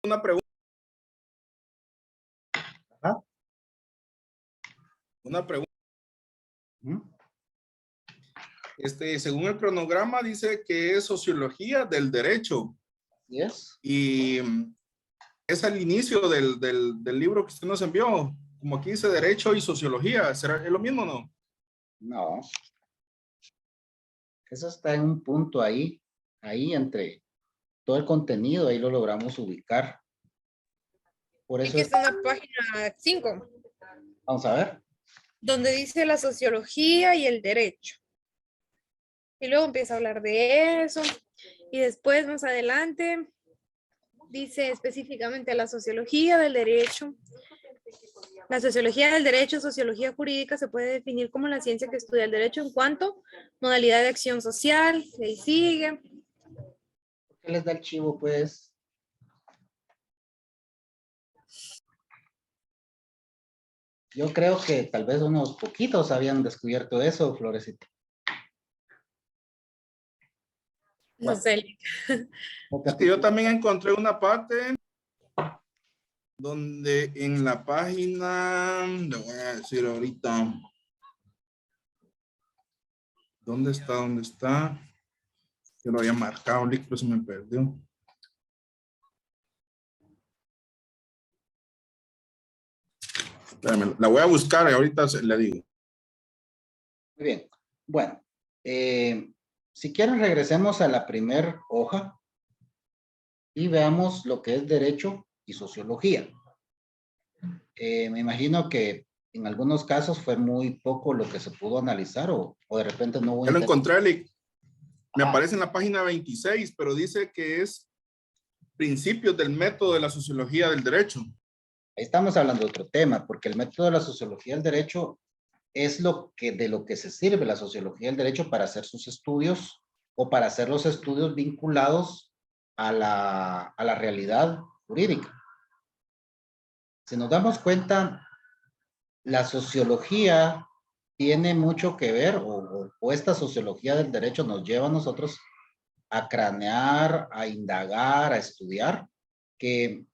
Una pregunta. ¿Ah? Una pregunta. ¿Mm? Según el cronograma dice que es sociología del derecho. Yes. Y es al inicio del libro que usted nos envió. Como aquí dice derecho y sociología. ¿Es lo mismo o no? No. Eso está en un punto ahí entre todo el contenido, ahí lo logramos ubicar. Por eso Aquí es, está en la página 5, vamos a ver. donde dice la sociología y el derecho. Y luego empieza a hablar de eso. Y después, más adelante, dice específicamente la sociología del derecho. La sociología del derecho, sociología jurídica, se puede definir como la ciencia que estudia el derecho en cuanto modalidad de acción social. Y ahí sigue. ¿Por qué les da el chivo, pues? Yo creo que tal vez unos poquitos habían descubierto eso, Florecita. No sé. Es que yo también encontré una parte donde en la página, le voy a decir ahorita, ¿dónde está? ¿Dónde está? Yo lo había marcado, pero se me perdió. Espérame, la voy a buscar y ahorita le digo. Muy bien. Bueno, si quieren regresemos a la primer hoja y veamos lo que es derecho y sociología. Me imagino que en algunos casos fue muy poco lo que se pudo analizar o de repente no hubo Ya lo interés. encontré, Lick. Me Ajá. aparece en la página 26, pero dice que es principios del método de la sociología del derecho. Ahí estamos hablando de otro tema, porque el método de la sociología del derecho es de lo que se sirve la sociología del derecho para hacer sus estudios o para hacer los estudios vinculados a la realidad jurídica. Si nos damos cuenta, la sociología tiene mucho que ver, o esta sociología del derecho nos lleva a nosotros a cranear, a indagar, a estudiar, que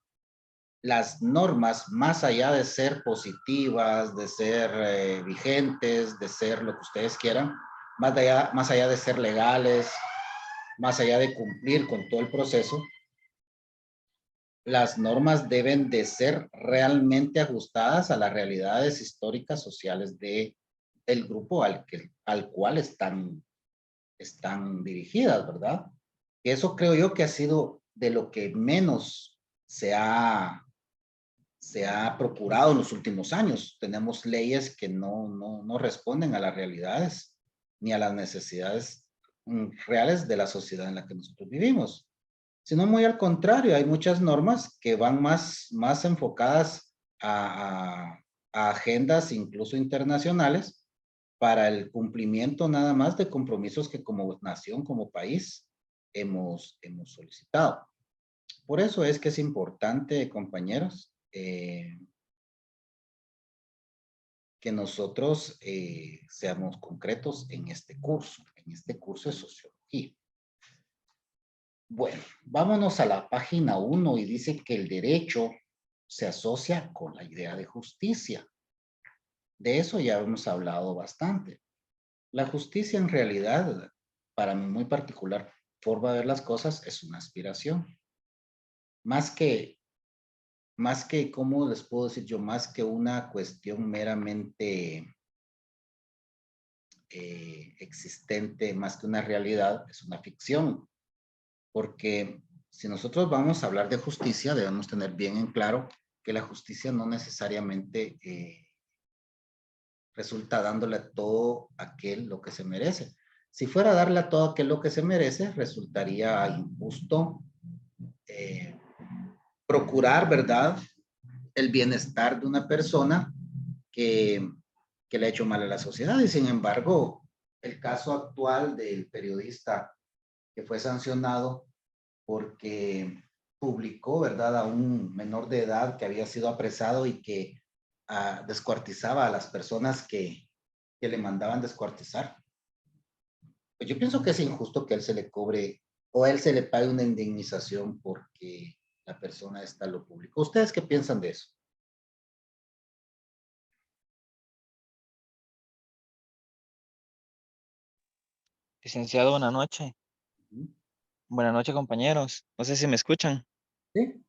las normas, más allá de ser positivas, de ser vigentes, de ser lo que ustedes quieran, más allá de ser legales, más allá de cumplir con todo el proceso, las normas deben de ser realmente ajustadas a las realidades históricas sociales del grupo al cual están dirigidas, ¿verdad? Y eso creo yo que ha sido de lo que menos se ha procurado en los últimos años. Tenemos leyes que no responden a las realidades ni a las necesidades reales de la sociedad en la que nosotros vivimos, sino muy al contrario, hay muchas normas que van más enfocadas a agendas incluso internacionales para el cumplimiento nada más de compromisos que como nación, como país, hemos solicitado. Por eso es que es importante, compañeros, que nosotros seamos concretos en este curso de sociología. Bueno, vámonos a la página 1 y dice que el derecho se asocia con la idea de justicia. De eso ya hemos hablado bastante. La justicia en realidad, para mi muy particular forma de ver las cosas, es una aspiración. Más que, ¿cómo les puedo decir yo? Más que una cuestión meramente existente, más que una realidad, es una ficción. Porque si nosotros vamos a hablar de justicia, debemos tener bien en claro que la justicia no necesariamente resulta dándole a todo aquel lo que se merece. Si fuera a darle a todo aquel lo que se merece, resultaría injusto procurar, ¿verdad?, el bienestar de una persona que le ha hecho mal a la sociedad. Y sin embargo, el caso actual del periodista que fue sancionado porque publicó, ¿verdad?, a un menor de edad que había sido apresado y que descuartizaba a las personas que le mandaban descuartizar. Pues yo pienso que es injusto que él se le cobre o a él se le pague una indemnización porque la persona esta lo publicó. ¿Ustedes qué piensan de eso? Licenciado, buenas noches. Ujú. Buenas noches, compañeros. No sé si me escuchan. ¿Sí?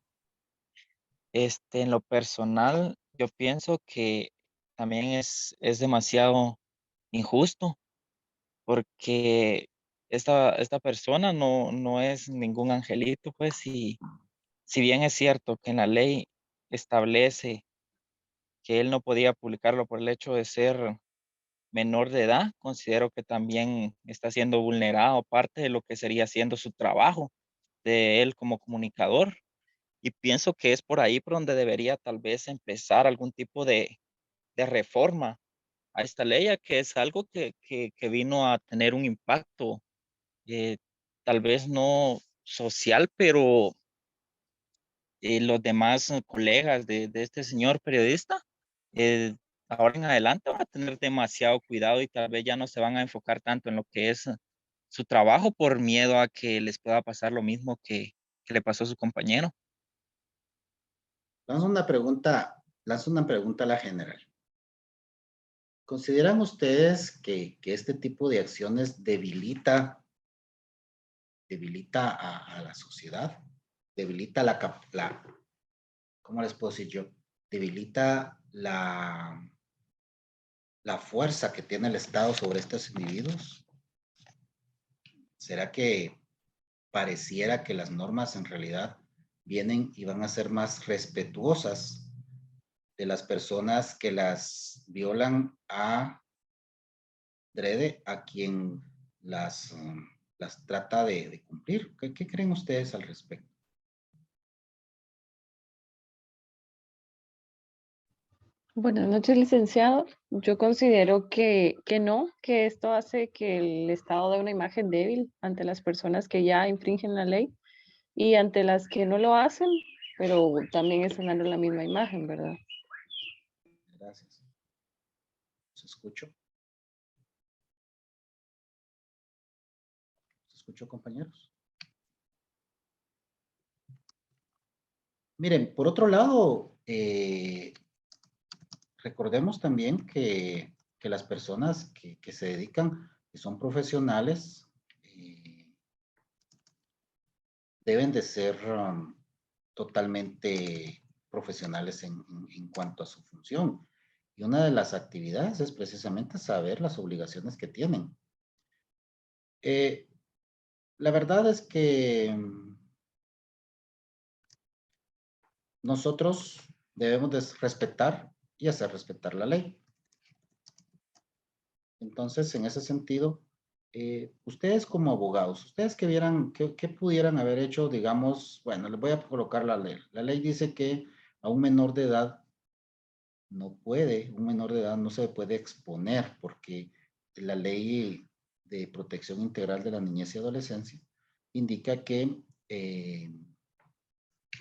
En lo personal, yo pienso que también es demasiado injusto porque esta persona no es ningún angelito, pues, y si bien es cierto que en la ley establece que él no podía publicarlo por el hecho de ser menor de edad, considero que también está siendo vulnerado parte de lo que sería siendo su trabajo de él como comunicador. Y pienso que es por ahí por donde debería tal vez empezar algún tipo de reforma a esta ley, ya que es algo que vino a tener un impacto, eh, tal vez no social, pero los demás colegas de este señor periodista, eh, ahora en adelante van a tener demasiado cuidado y tal vez ya no se van a enfocar tanto en lo que es su trabajo por miedo a que les pueda pasar lo mismo que le pasó a su compañero. Lanzo una pregunta a la general. ¿Consideran ustedes que este tipo de acciones debilita a la sociedad? Debilita ¿cómo les puedo decir yo? Debilita la fuerza que tiene el Estado sobre estos individuos. ¿Será que pareciera que las normas en realidad vienen y van a ser más respetuosas de las personas que las violan a quien las trata de cumplir? ¿Qué creen ustedes al respecto? Buenas noches, licenciado. Yo considero que no, que esto hace que el Estado dé una imagen débil ante las personas que ya infringen la ley y ante las que no lo hacen, pero también están dando la misma imagen, ¿verdad? Gracias. ¿Se escucho? ¿Se escuchó, compañeros? Miren, por otro lado, recordemos también que las personas que se dedican, que son profesionales, deben de ser totalmente profesionales en cuanto a su función. Y una de las actividades es precisamente saber las obligaciones que tienen. La verdad es que nosotros debemos de respetar y hacer respetar la ley. Entonces, en ese sentido, ustedes como abogados, ustedes que vieran, ¿qué pudieran haber hecho, digamos? Bueno, les voy a colocar la ley. La ley dice que a un menor de edad un menor de edad no se puede exponer porque la ley de protección integral de la niñez y adolescencia indica que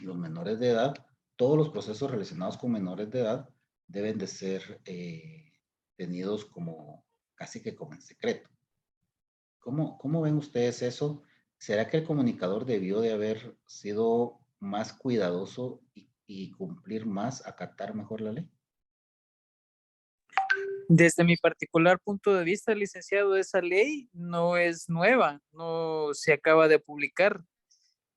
los menores de edad, todos los procesos relacionados con menores de edad deben de ser tenidos como casi que como en secreto. ¿Cómo ven ustedes eso? ¿Será que el comunicador debió de haber sido más cuidadoso y cumplir más, acatar mejor la ley? Desde mi particular punto de vista, licenciado, esa ley no es nueva, no se acaba de publicar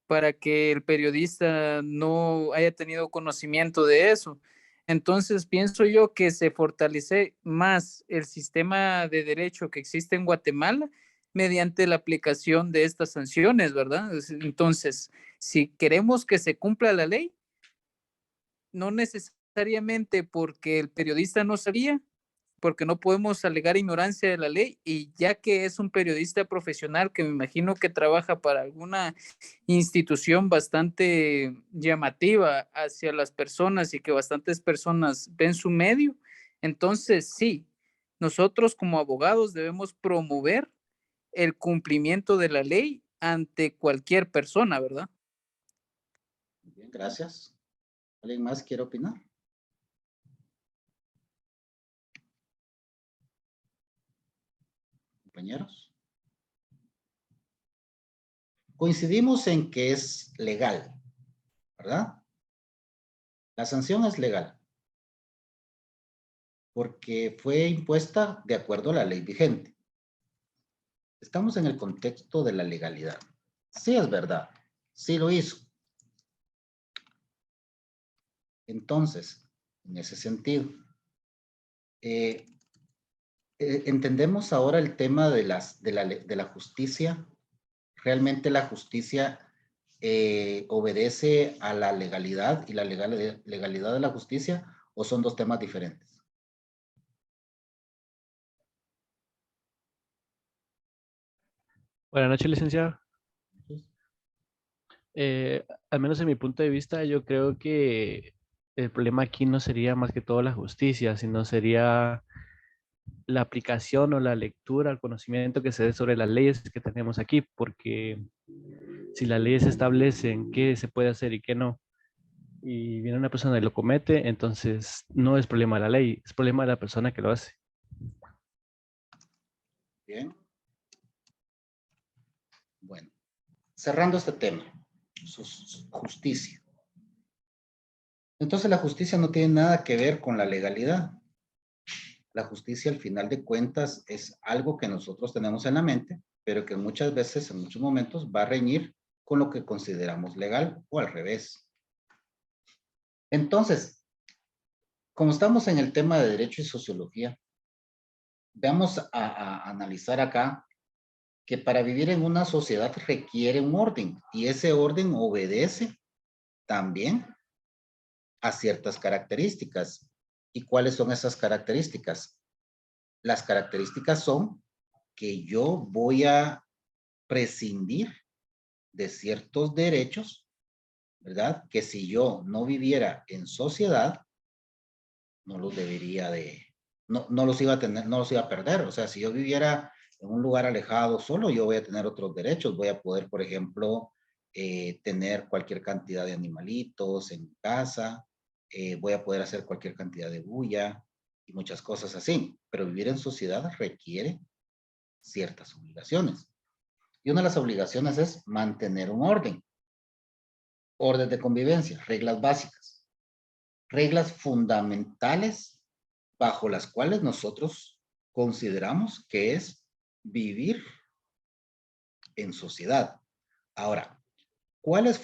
para que el periodista no haya tenido conocimiento de eso. Entonces, pienso yo que se fortalece más el sistema de derecho que existe en Guatemala mediante la aplicación de estas sanciones, ¿verdad? Entonces, si queremos que se cumpla la ley, no necesariamente porque el periodista no sabía, porque no podemos alegar ignorancia de la ley, y ya que es un periodista profesional que me imagino que trabaja para alguna institución bastante llamativa hacia las personas y que bastantes personas ven su medio, entonces sí, nosotros como abogados debemos promover el cumplimiento de la ley ante cualquier persona, ¿verdad? Bien, gracias. ¿Alguien más quiere opinar? Compañeros. Coincidimos en que es legal ¿verdad? La sanción es legal porque fue impuesta de acuerdo a la ley vigente. Estamos en el contexto de la legalidad. Sí es verdad, sí lo hizo. Entonces, en ese sentido, entendemos ahora el tema de la justicia. ¿Realmente la justicia obedece a la legalidad y la legalidad de la justicia o son dos temas diferentes? Buenas noches, licenciado. Al menos en mi punto de vista, yo creo que el problema aquí no sería más que todo la justicia, sino sería la aplicación o la lectura, el conocimiento que se dé sobre las leyes que tenemos aquí, porque si las leyes establecen qué se puede hacer y qué no, y viene una persona y lo comete, entonces no es problema de la ley, es problema de la persona que lo hace. Bien. Bueno, cerrando este tema, justicia. Entonces la justicia no tiene nada que ver con la legalidad. La justicia al final de cuentas es algo que nosotros tenemos en la mente, pero que muchas veces, en muchos momentos, va a reñir con lo que consideramos legal o al revés. Entonces, como estamos en el tema de derecho y sociología, vamos a analizar acá que para vivir en una sociedad requiere un orden y ese orden obedece también a ciertas características. ¿Y cuáles son esas características? Las características son que yo voy a prescindir de ciertos derechos, ¿verdad? Que si yo no viviera en sociedad, no los debería de, no los iba a tener, no los iba a perder. O sea, si yo viviera en un lugar alejado solo, yo voy a tener otros derechos. Voy a poder, por ejemplo, tener cualquier cantidad de animalitos en casa, voy a poder hacer cualquier cantidad de bulla y muchas cosas así. Pero vivir en sociedad requiere ciertas obligaciones. Y una de las obligaciones es mantener un orden. Orden de convivencia, reglas básicas, reglas fundamentales bajo las cuales nosotros consideramos que es vivir en sociedad. Ahora, ¿cuáles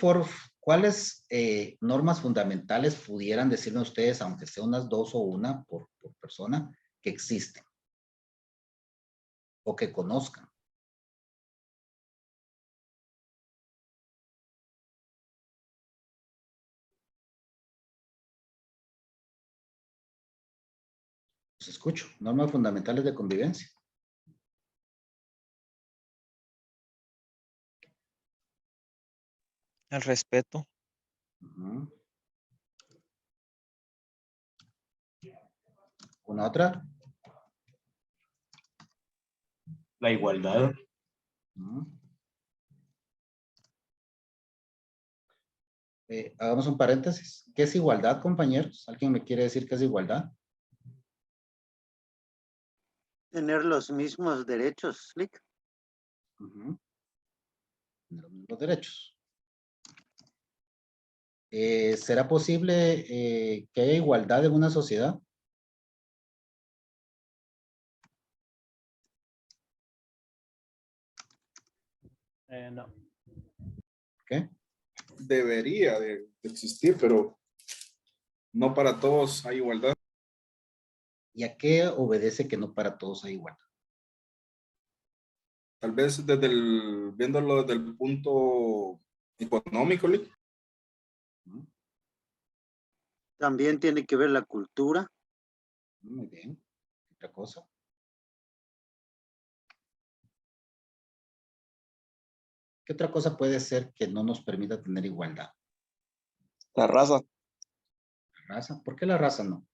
normas fundamentales pudieran decirme ustedes, aunque sea unas dos o una por persona, que existen o que conozcan? Los escucho. Normas fundamentales de convivencia. El respeto. Uh-huh. ¿Una otra? La igualdad. Uh-huh. Hagamos un paréntesis. ¿Qué es igualdad, compañeros? ¿Alguien me quiere decir qué es igualdad? Tener los mismos derechos, Lick. Uh-huh. Los mismos derechos. ¿Será posible que haya igualdad en una sociedad? No. ¿Qué? Debería de existir, pero no para todos hay igualdad. ¿Y a qué obedece que no para todos hay igualdad? Tal vez viéndolo desde el punto económico, Lick. Uh-huh. También tiene que ver la cultura. Muy bien. ¿Otra cosa? ¿Qué otra cosa puede ser que no nos permita tener igualdad? La raza. ¿La raza? ¿Por qué la raza no?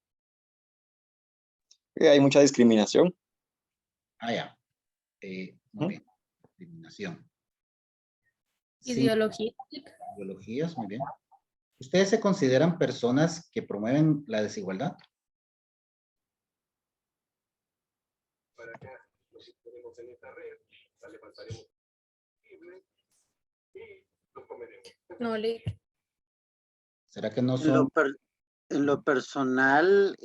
Hay mucha discriminación. Ah, ya. Muy bien. Discriminación. Sí, Ideología. ideologías, muy bien. ¿Ustedes se consideran personas que promueven la desigualdad? No, Lick. ¿Será que no En lo, son? en lo personal,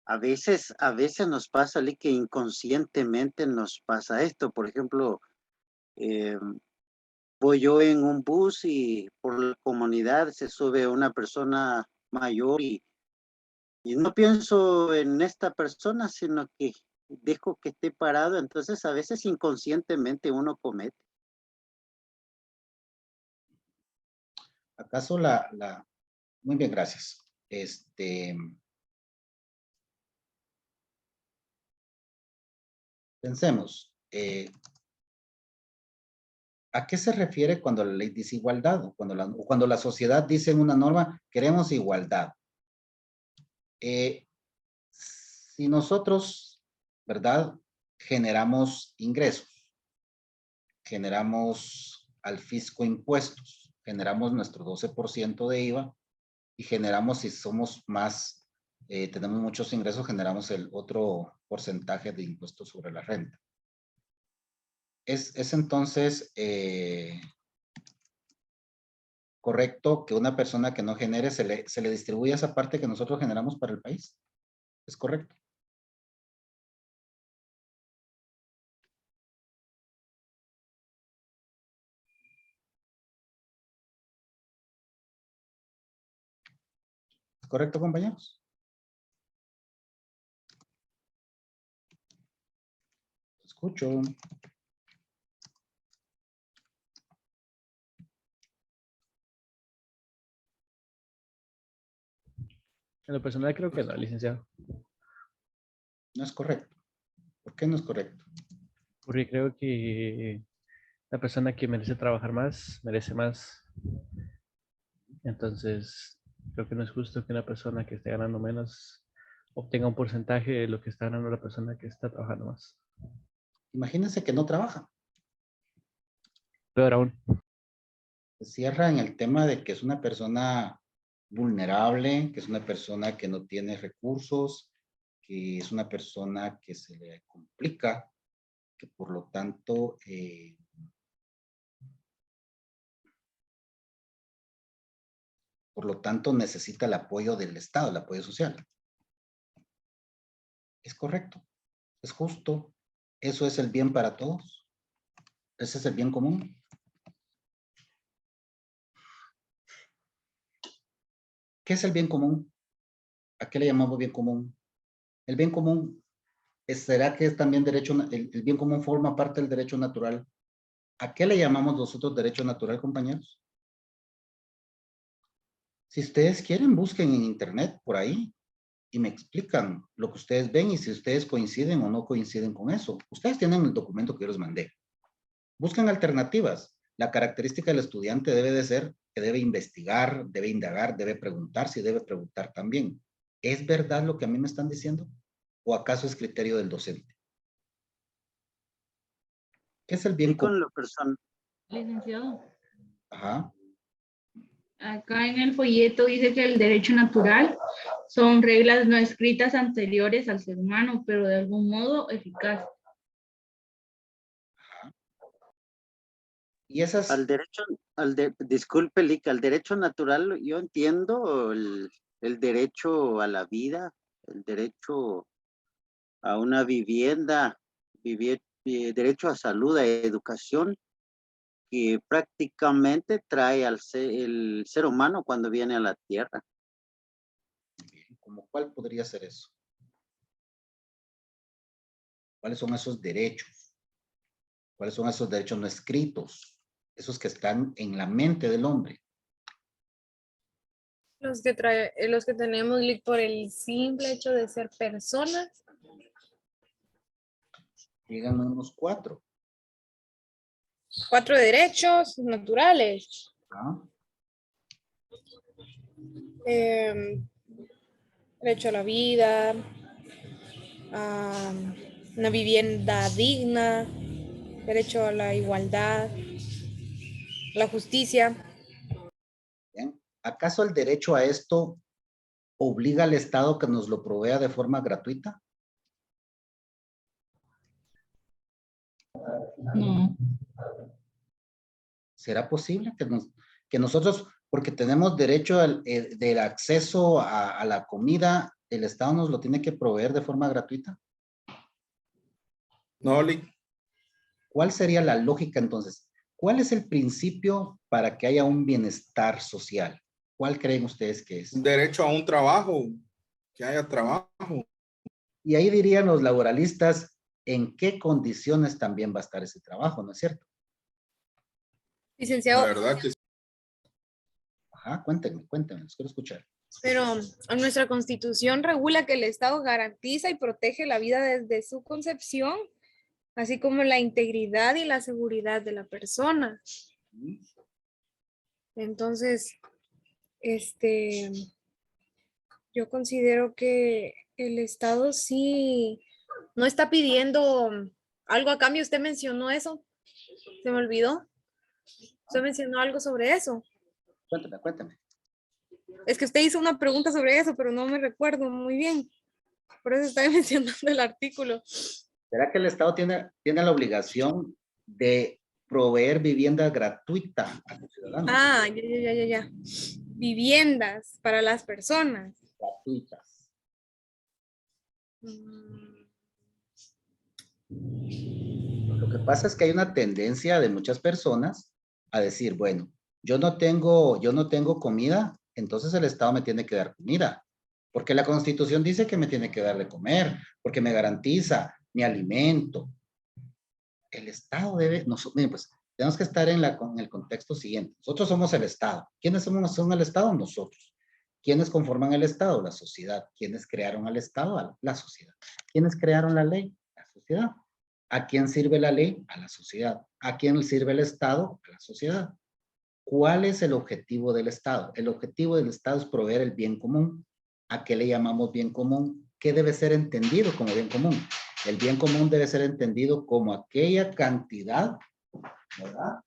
a veces nos pasa, Lee, que inconscientemente nos pasa esto. Por ejemplo, voy yo en un bus y por la comunidad se sube una persona mayor y no pienso en esta persona, sino que dejo que esté parado. Entonces, a veces inconscientemente uno comete. ¿Acaso muy bien, gracias. Pensemos, ¿a qué se refiere cuando la ley dice igualdad? O cuando la sociedad dice en una norma, queremos igualdad. Si nosotros, ¿verdad? Generamos ingresos, generamos al fisco impuestos, generamos nuestro 12% de IVA y generamos, si somos más, tenemos muchos ingresos, generamos el otro porcentaje de impuestos sobre la renta. Es entonces correcto que una persona que no genere se le distribuya esa parte que nosotros generamos para el país. ¿Es correcto? ¿Es correcto, compañeros? Escucho. En lo personal creo que no, licenciado. No es correcto. ¿Por qué no es correcto? Porque creo que la persona que merece trabajar más, merece más. Entonces, creo que no es justo que una persona que esté ganando menos obtenga un porcentaje de lo que está ganando la persona que está trabajando más. Imagínense que no trabaja. Peor aún. Se cierra en el tema de que es una persona vulnerable, que es una persona que no tiene recursos, que es una persona que se le complica, que por lo tanto necesita el apoyo del Estado, el apoyo social. Es correcto, es justo, eso es el bien para todos, ese es el bien común. ¿Qué es el bien común? ¿A qué le llamamos bien común? El bien común, ¿será que es también derecho, el bien común forma parte del derecho natural? ¿A qué le llamamos nosotros derecho natural, compañeros? Si ustedes quieren, busquen en internet por ahí y me explican lo que ustedes ven y si ustedes coinciden o no coinciden con eso. Ustedes tienen el documento que yo les mandé. Busquen alternativas. La característica del estudiante debe de ser que debe investigar, debe indagar, debe preguntarse y debe preguntar también. ¿Es verdad lo que a mí me están diciendo? ¿O acaso es criterio del docente? ¿Qué es el bien Y con común? lo personal. Licenciado, Ajá. acá en el folleto dice que el derecho natural son reglas no escritas anteriores al ser humano, pero de algún modo eficaz. Y esas... Al derecho, disculpe, Lick, al derecho natural yo entiendo el derecho a la vida, el derecho a una vivienda, derecho a salud, a educación, que prácticamente trae el ser humano cuando viene a la tierra. ¿Cómo cuál podría ser eso? ¿Cuáles son esos derechos? ¿Cuáles son esos derechos no escritos? Esos que están en la mente del hombre. Los que tenemos por el simple hecho de ser personas. Díganme unos 4. 4 derechos naturales. ¿Ah? Derecho a la vida, a una vivienda digna, derecho a la igualdad, la justicia. ¿Bien? ¿Acaso el derecho a esto obliga al Estado que nos lo provea de forma gratuita? No. ¿Será posible que nosotros Porque tenemos derecho del acceso a la comida, el Estado nos lo tiene que proveer de forma gratuita. No, Lick. ¿Cuál sería la lógica entonces? ¿Cuál es el principio para que haya un bienestar social? ¿Cuál creen ustedes que es? Derecho a un trabajo, que haya trabajo. Y ahí dirían los laboralistas, ¿en qué condiciones también va a estar ese trabajo? ¿No es cierto? Licenciado, La verdad que sí. Ajá, cuéntenme, los quiero escuchar. pero nuestra Constitución regula que el Estado garantiza y protege la vida desde su concepción, así como la integridad y la seguridad de la persona. Entonces, yo considero que el Estado sí no está pidiendo algo a cambio. Usted mencionó eso. Se me olvidó. Usted mencionó algo sobre eso. Cuéntame. Es que usted hizo una pregunta sobre eso, pero no me recuerdo muy bien. Por eso estaba mencionando el artículo. ¿Será que el Estado tiene la obligación de proveer vivienda gratuita a los ciudadanos? Ah, ya. Viviendas para las personas. Gratuitas. Lo que pasa es que hay una tendencia de muchas personas a decir, bueno, yo no tengo comida, entonces el Estado me tiene que dar comida, porque la Constitución dice que me tiene que dar de comer, porque me garantiza mi alimento. El Estado debe, miren, pues tenemos que estar en el contexto siguiente. Nosotros somos el Estado. ¿Quiénes son el Estado? Nosotros. ¿Quiénes conforman el Estado? La sociedad. ¿Quiénes crearon al Estado? La sociedad. ¿Quiénes crearon la ley? La sociedad. ¿A quién sirve la ley? A la sociedad. ¿A quién sirve el Estado? A la sociedad. ¿Cuál es el objetivo del Estado? El objetivo del Estado es proveer el bien común. ¿A qué le llamamos bien común? ¿Qué debe ser entendido como bien común? El bien común debe ser entendido como aquella cantidad, ¿verdad?,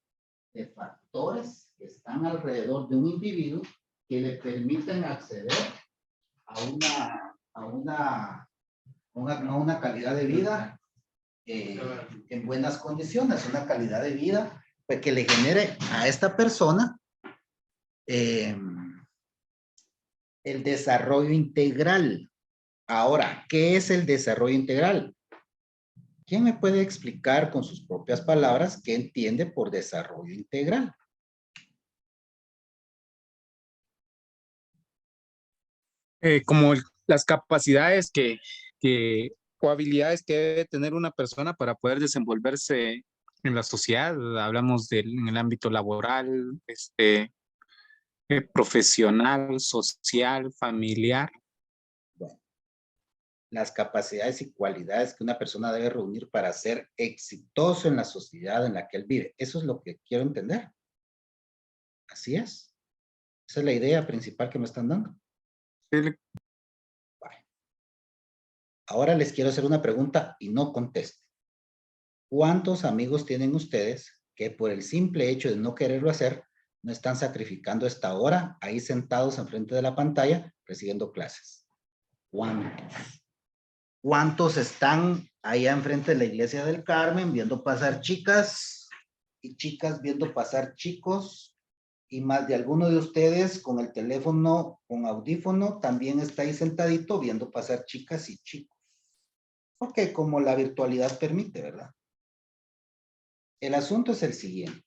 de factores que están alrededor de un individuo que le permiten acceder a una calidad de vida en buenas condiciones, una calidad de vida pues, que le genere a esta persona el desarrollo integral. Ahora, ¿qué es el desarrollo integral? ¿Quién me puede explicar con sus propias palabras qué entiende por desarrollo integral? Como las capacidades o habilidades que debe tener una persona para poder desenvolverse en la sociedad. Hablamos en el ámbito laboral, profesional, social, familiar. Bueno, las capacidades y cualidades que una persona debe reunir para ser exitoso en la sociedad en la que él vive. Eso es lo que quiero entender. Así es. Esa es la idea principal que me están dando. Sí. Vale. Ahora les quiero hacer una pregunta y no contesten. ¿Cuántos amigos tienen ustedes que por el simple hecho de no quererlo hacer, no están sacrificando esta hora ahí sentados enfrente de la pantalla recibiendo clases? ¿Cuántos? ¿Cuántos están allá enfrente de la iglesia del Carmen viendo pasar chicas y chicas viendo pasar chicos? Y más de alguno de ustedes con el teléfono, con audífono, también está ahí sentadito viendo pasar chicas y chicos. Porque como la virtualidad permite, ¿verdad? El asunto es el siguiente.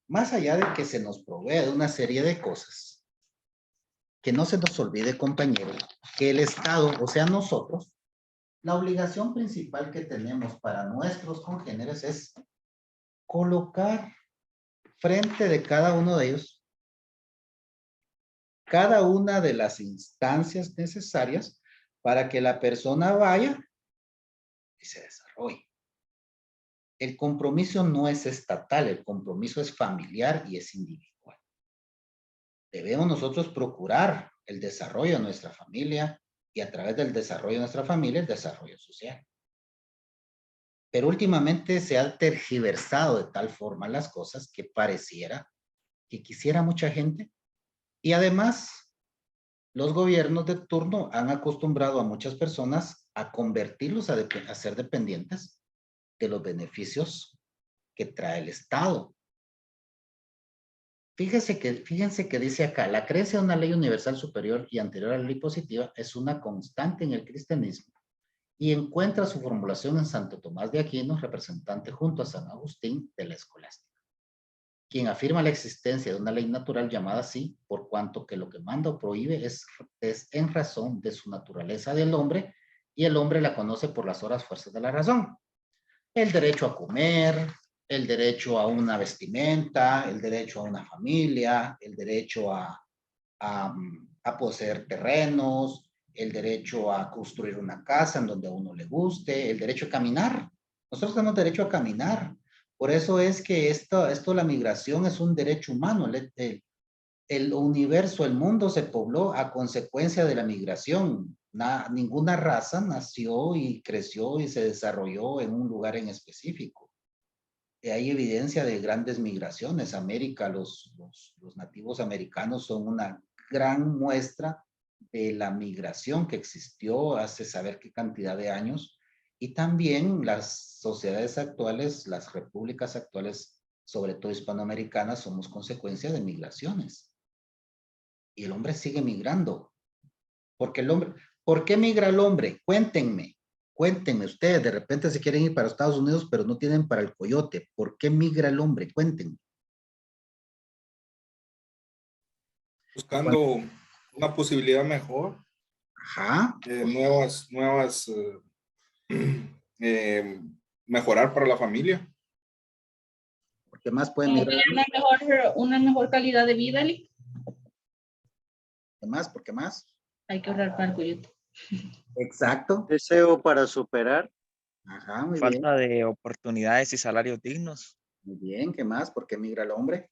Más allá de que se nos provea de una serie de cosas, que no se nos olvide, compañeros, que el Estado, o sea, nosotros, la obligación principal que tenemos para nuestros congéneres es colocar frente de cada uno de ellos cada una de las instancias necesarias para que la persona vaya y se desarrolle. El compromiso no es estatal, el compromiso es familiar y es individual. Debemos nosotros procurar el desarrollo de nuestra familia y a través del desarrollo de nuestra familia, el desarrollo social. Pero últimamente se ha tergiversado de tal forma las cosas que pareciera que quisiera mucha gente. Y además, los gobiernos de turno han acostumbrado a muchas personas a convertirlos a ser dependientes de los beneficios que trae el Estado. fíjense que dice acá, la creencia de una ley universal superior y anterior a la ley positiva es una constante en el cristianismo y encuentra su formulación en Santo Tomás de Aquino, representante junto a San Agustín de la escolástica, quien afirma la existencia de una ley natural llamada así, por cuanto que lo que manda o prohíbe es en razón de su naturaleza del hombre, y el hombre la conoce por las horas fuerzas de la razón. El derecho a comer, el derecho a una vestimenta, el derecho a una familia, el derecho a poseer terrenos, el derecho a construir una casa en donde a uno le guste, el derecho a caminar. Nosotros tenemos derecho a caminar. Por eso es que esto la migración es un derecho humano. El universo, el mundo se pobló a consecuencia de la migración. Ninguna raza nació y creció y se desarrolló en un lugar en específico. Hay evidencia de grandes migraciones. América, los nativos americanos son una gran muestra de la migración que existió hace saber qué cantidad de años. Y también las sociedades actuales, las repúblicas actuales, sobre todo hispanoamericanas, somos consecuencia de migraciones. Y el hombre sigue migrando. Porque el hombre, ¿por qué migra el hombre? Cuéntenme ustedes, de repente se quieren ir para Estados Unidos, pero no tienen para el coyote. ¿Por qué migra el hombre? Cuéntenme. Buscando una posibilidad mejor. Ajá. Mejorar para la familia. ¿Por qué más pueden migrar? Una mejor calidad de vida, Lick. ¿Qué más? ¿Por qué más? Hay que ahorrar para el coyote. Exacto. Deseo para superar. Ajá, muy bien. Falta de oportunidades y salarios dignos. Muy bien, ¿qué más? ¿Por qué migra el hombre?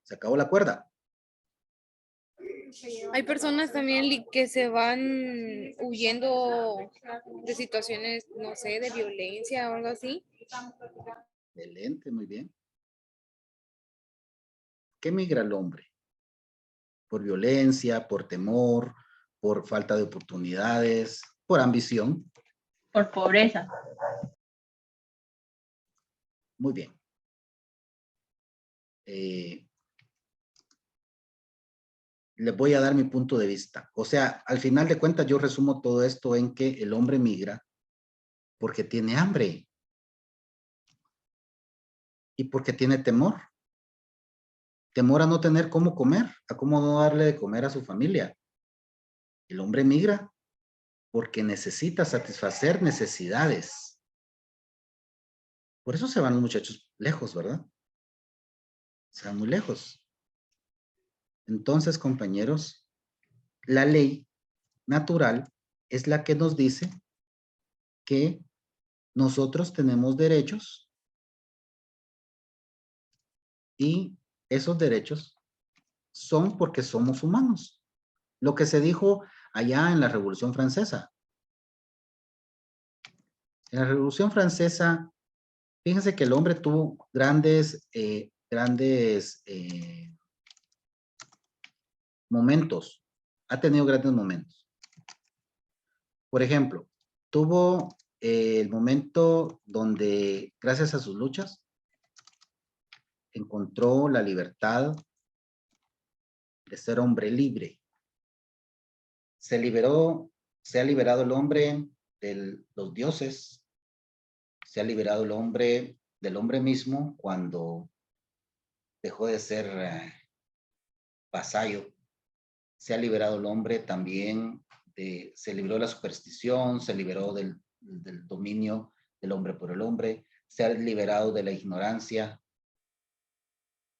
Se acabó la cuerda. Hay personas también que se van huyendo de situaciones, no sé, de violencia o algo así. Excelente, muy bien. ¿Qué migra el hombre? Por violencia, por temor, por falta de oportunidades, por ambición. Por pobreza. Muy bien. Les voy a dar mi punto de vista. O sea, al final de cuentas yo resumo todo esto en que el hombre migra porque tiene hambre y porque tiene temor. Temor a no tener cómo comer, a cómo no darle de comer a su familia. El hombre migra porque necesita satisfacer necesidades. Por eso se van los muchachos lejos, ¿verdad? Se van muy lejos. Entonces, compañeros, la ley natural es la que nos dice que nosotros tenemos derechos y esos derechos son porque somos humanos. Lo que se dijo allá en la Revolución Francesa. En la Revolución Francesa, fíjense que el hombre tuvo grandes momentos. Ha tenido grandes momentos. Por ejemplo, tuvo el momento donde, gracias a sus luchas, encontró la libertad de ser hombre libre. Se ha liberado el hombre de los dioses, se ha liberado el hombre del hombre mismo cuando dejó de ser vasallo. Se ha liberado el hombre también, se liberó de la superstición, se liberó del dominio del hombre por el hombre, se ha liberado de la ignorancia.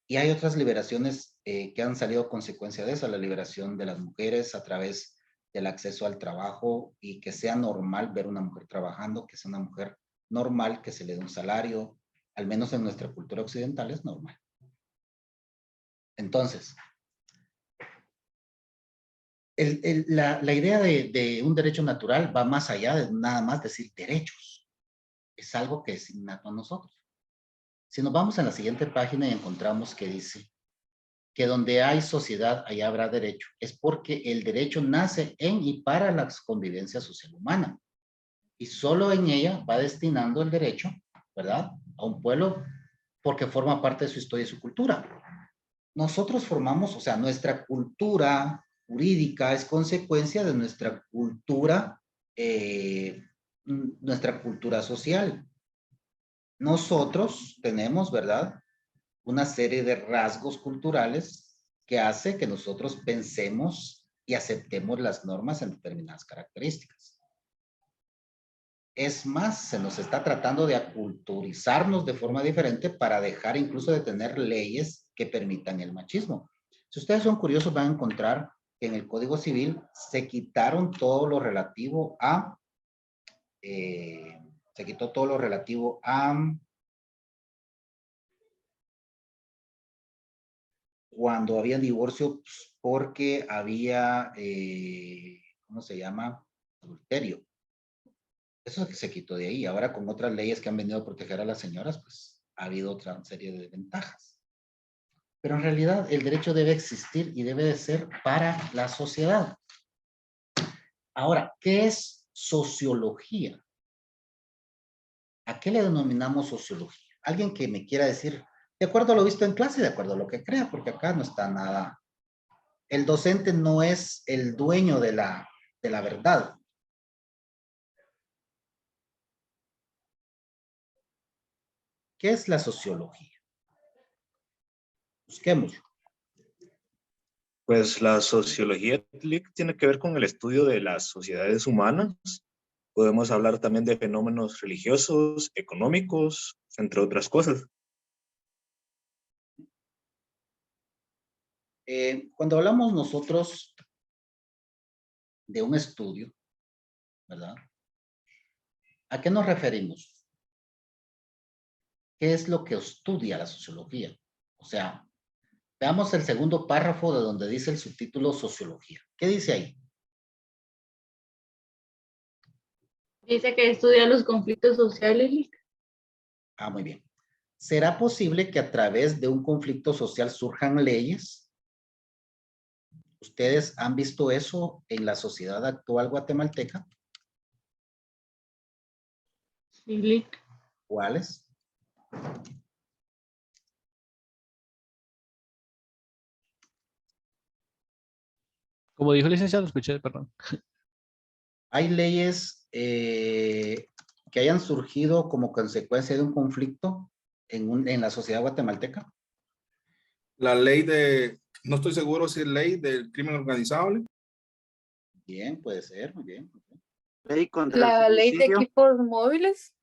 Y hay otras liberaciones que han salido a consecuencia de eso, la liberación de las mujeres a través del acceso al trabajo y que sea normal ver una mujer trabajando, que sea una mujer normal, que se le dé un salario, al menos en nuestra cultura occidental es normal. Entonces, la idea de un derecho natural va más allá de nada más decir derechos. Es algo que es innato a nosotros. Si nos vamos a la siguiente página y encontramos que dice que donde hay sociedad, allá habrá derecho. Es porque el derecho nace en y para la convivencia social humana. Y solo en ella va destinando el derecho, ¿verdad? a un pueblo porque forma parte de su historia y su cultura. Nosotros formamos, o sea, nuestra cultura jurídica es consecuencia de nuestra cultura social. Nosotros tenemos, ¿verdad?, una serie de rasgos culturales que hace que nosotros pensemos y aceptemos las normas en determinadas características. Es más, se nos está tratando de aculturizarnos de forma diferente para dejar incluso de tener leyes que permitan el machismo. Si ustedes son curiosos, van a encontrar que en el Código Civil se quitaron todo lo relativo a cuando había divorcio porque había, ¿cómo se llama? Adulterio. Eso es que se quitó de ahí. Ahora con otras leyes que han venido a proteger a las señoras, pues ha habido otra serie de ventajas. Pero en realidad el derecho debe existir y debe de ser para la sociedad. Ahora, ¿qué es sociología? ¿A qué le denominamos sociología? Alguien que me quiera decir, de acuerdo a lo visto en clase, de acuerdo a lo que crea, porque acá no está nada. El docente no es el dueño de la verdad. ¿Qué es la sociología? Busquémoslo. Pues la sociología tiene que ver con el estudio de las sociedades humanas. Podemos hablar también de fenómenos religiosos, económicos, entre otras cosas. Cuando hablamos nosotros de un estudio, ¿verdad? ¿A qué nos referimos? ¿Qué es lo que estudia la sociología? O sea, veamos el segundo párrafo de donde dice el subtítulo sociología. ¿Qué dice ahí? Dice que estudia los conflictos sociales. Ah, muy bien. ¿Será posible que a través de un conflicto social surjan leyes? ¿Ustedes han visto eso en la sociedad actual guatemalteca? Sí. ¿Cuáles? Como dijo el licenciado, escuché, perdón. ¿Hay leyes que hayan surgido como consecuencia de un conflicto en la sociedad guatemalteca? La ley de, no estoy seguro si es ley del crimen organizable. Bien, puede ser, muy bien. Ley contra La el ley de femicidio. equipos móviles.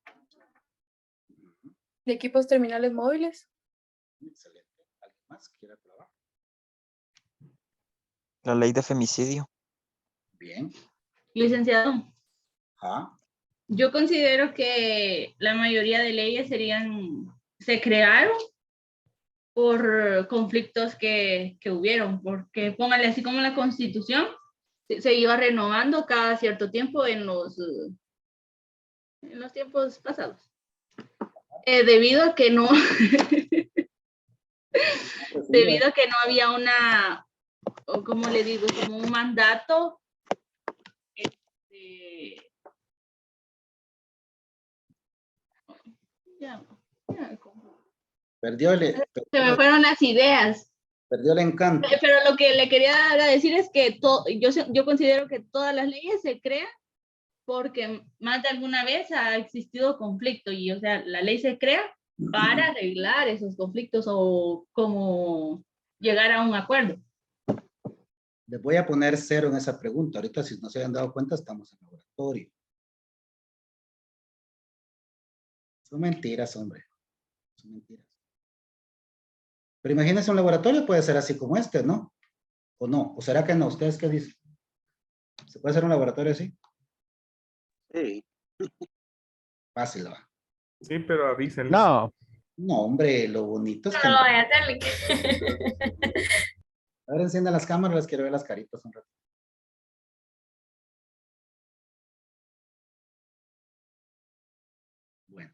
De equipos terminales móviles. Excelente. ¿Alguien más quiere probar? La ley de femicidio. Bien. Licenciado, Ajá. yo considero que la mayoría de leyes se crearon por conflictos que hubieron, porque póngale así como la Constitución se iba renovando cada cierto tiempo en los tiempos pasados. Debido a que no debido a que no había una, o como le digo, como un mandato Perdió se me fueron las ideas. Perdió el encanto. Pero lo que le quería decir es que yo considero que todas las leyes se crean porque más de alguna vez ha existido conflicto y, o sea, la ley se crea para arreglar esos conflictos o como llegar a un acuerdo. Les voy a poner 0 en esa pregunta. Ahorita, si no se habían dado cuenta, estamos en laboratorio. Son mentiras, hombre. Son mentiras. Pero imagínense un laboratorio, puede ser así como este, ¿no? ¿O no? ¿O será que no? ¿Ustedes qué dicen? ¿Se puede hacer un laboratorio así? Sí. Fácil, ¿va? Sí, pero avísenles. No. No, hombre, lo bonito es que... No, voy a hacerle. A ver, enciendan las cámaras, les quiero ver las caritas un rato. Bueno,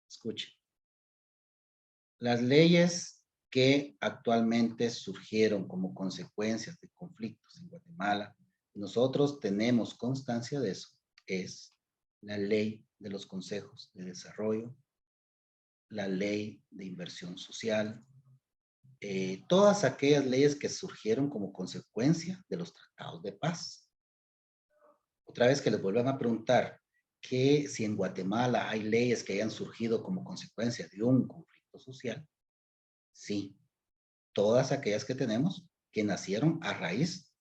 escuchen. Las leyes que actualmente surgieron como consecuencias de conflictos en Guatemala, nosotros tenemos constancia de eso, es la ley de los consejos de desarrollo la ley de inversión social, todas aquellas leyes que surgieron como consecuencia de los tratados de paz. Otra vez que les vuelvan a preguntar que si en Guatemala hay leyes que hayan surgido como consecuencia de un conflicto social, sí, todas aquellas que tenemos que nacieron a raíz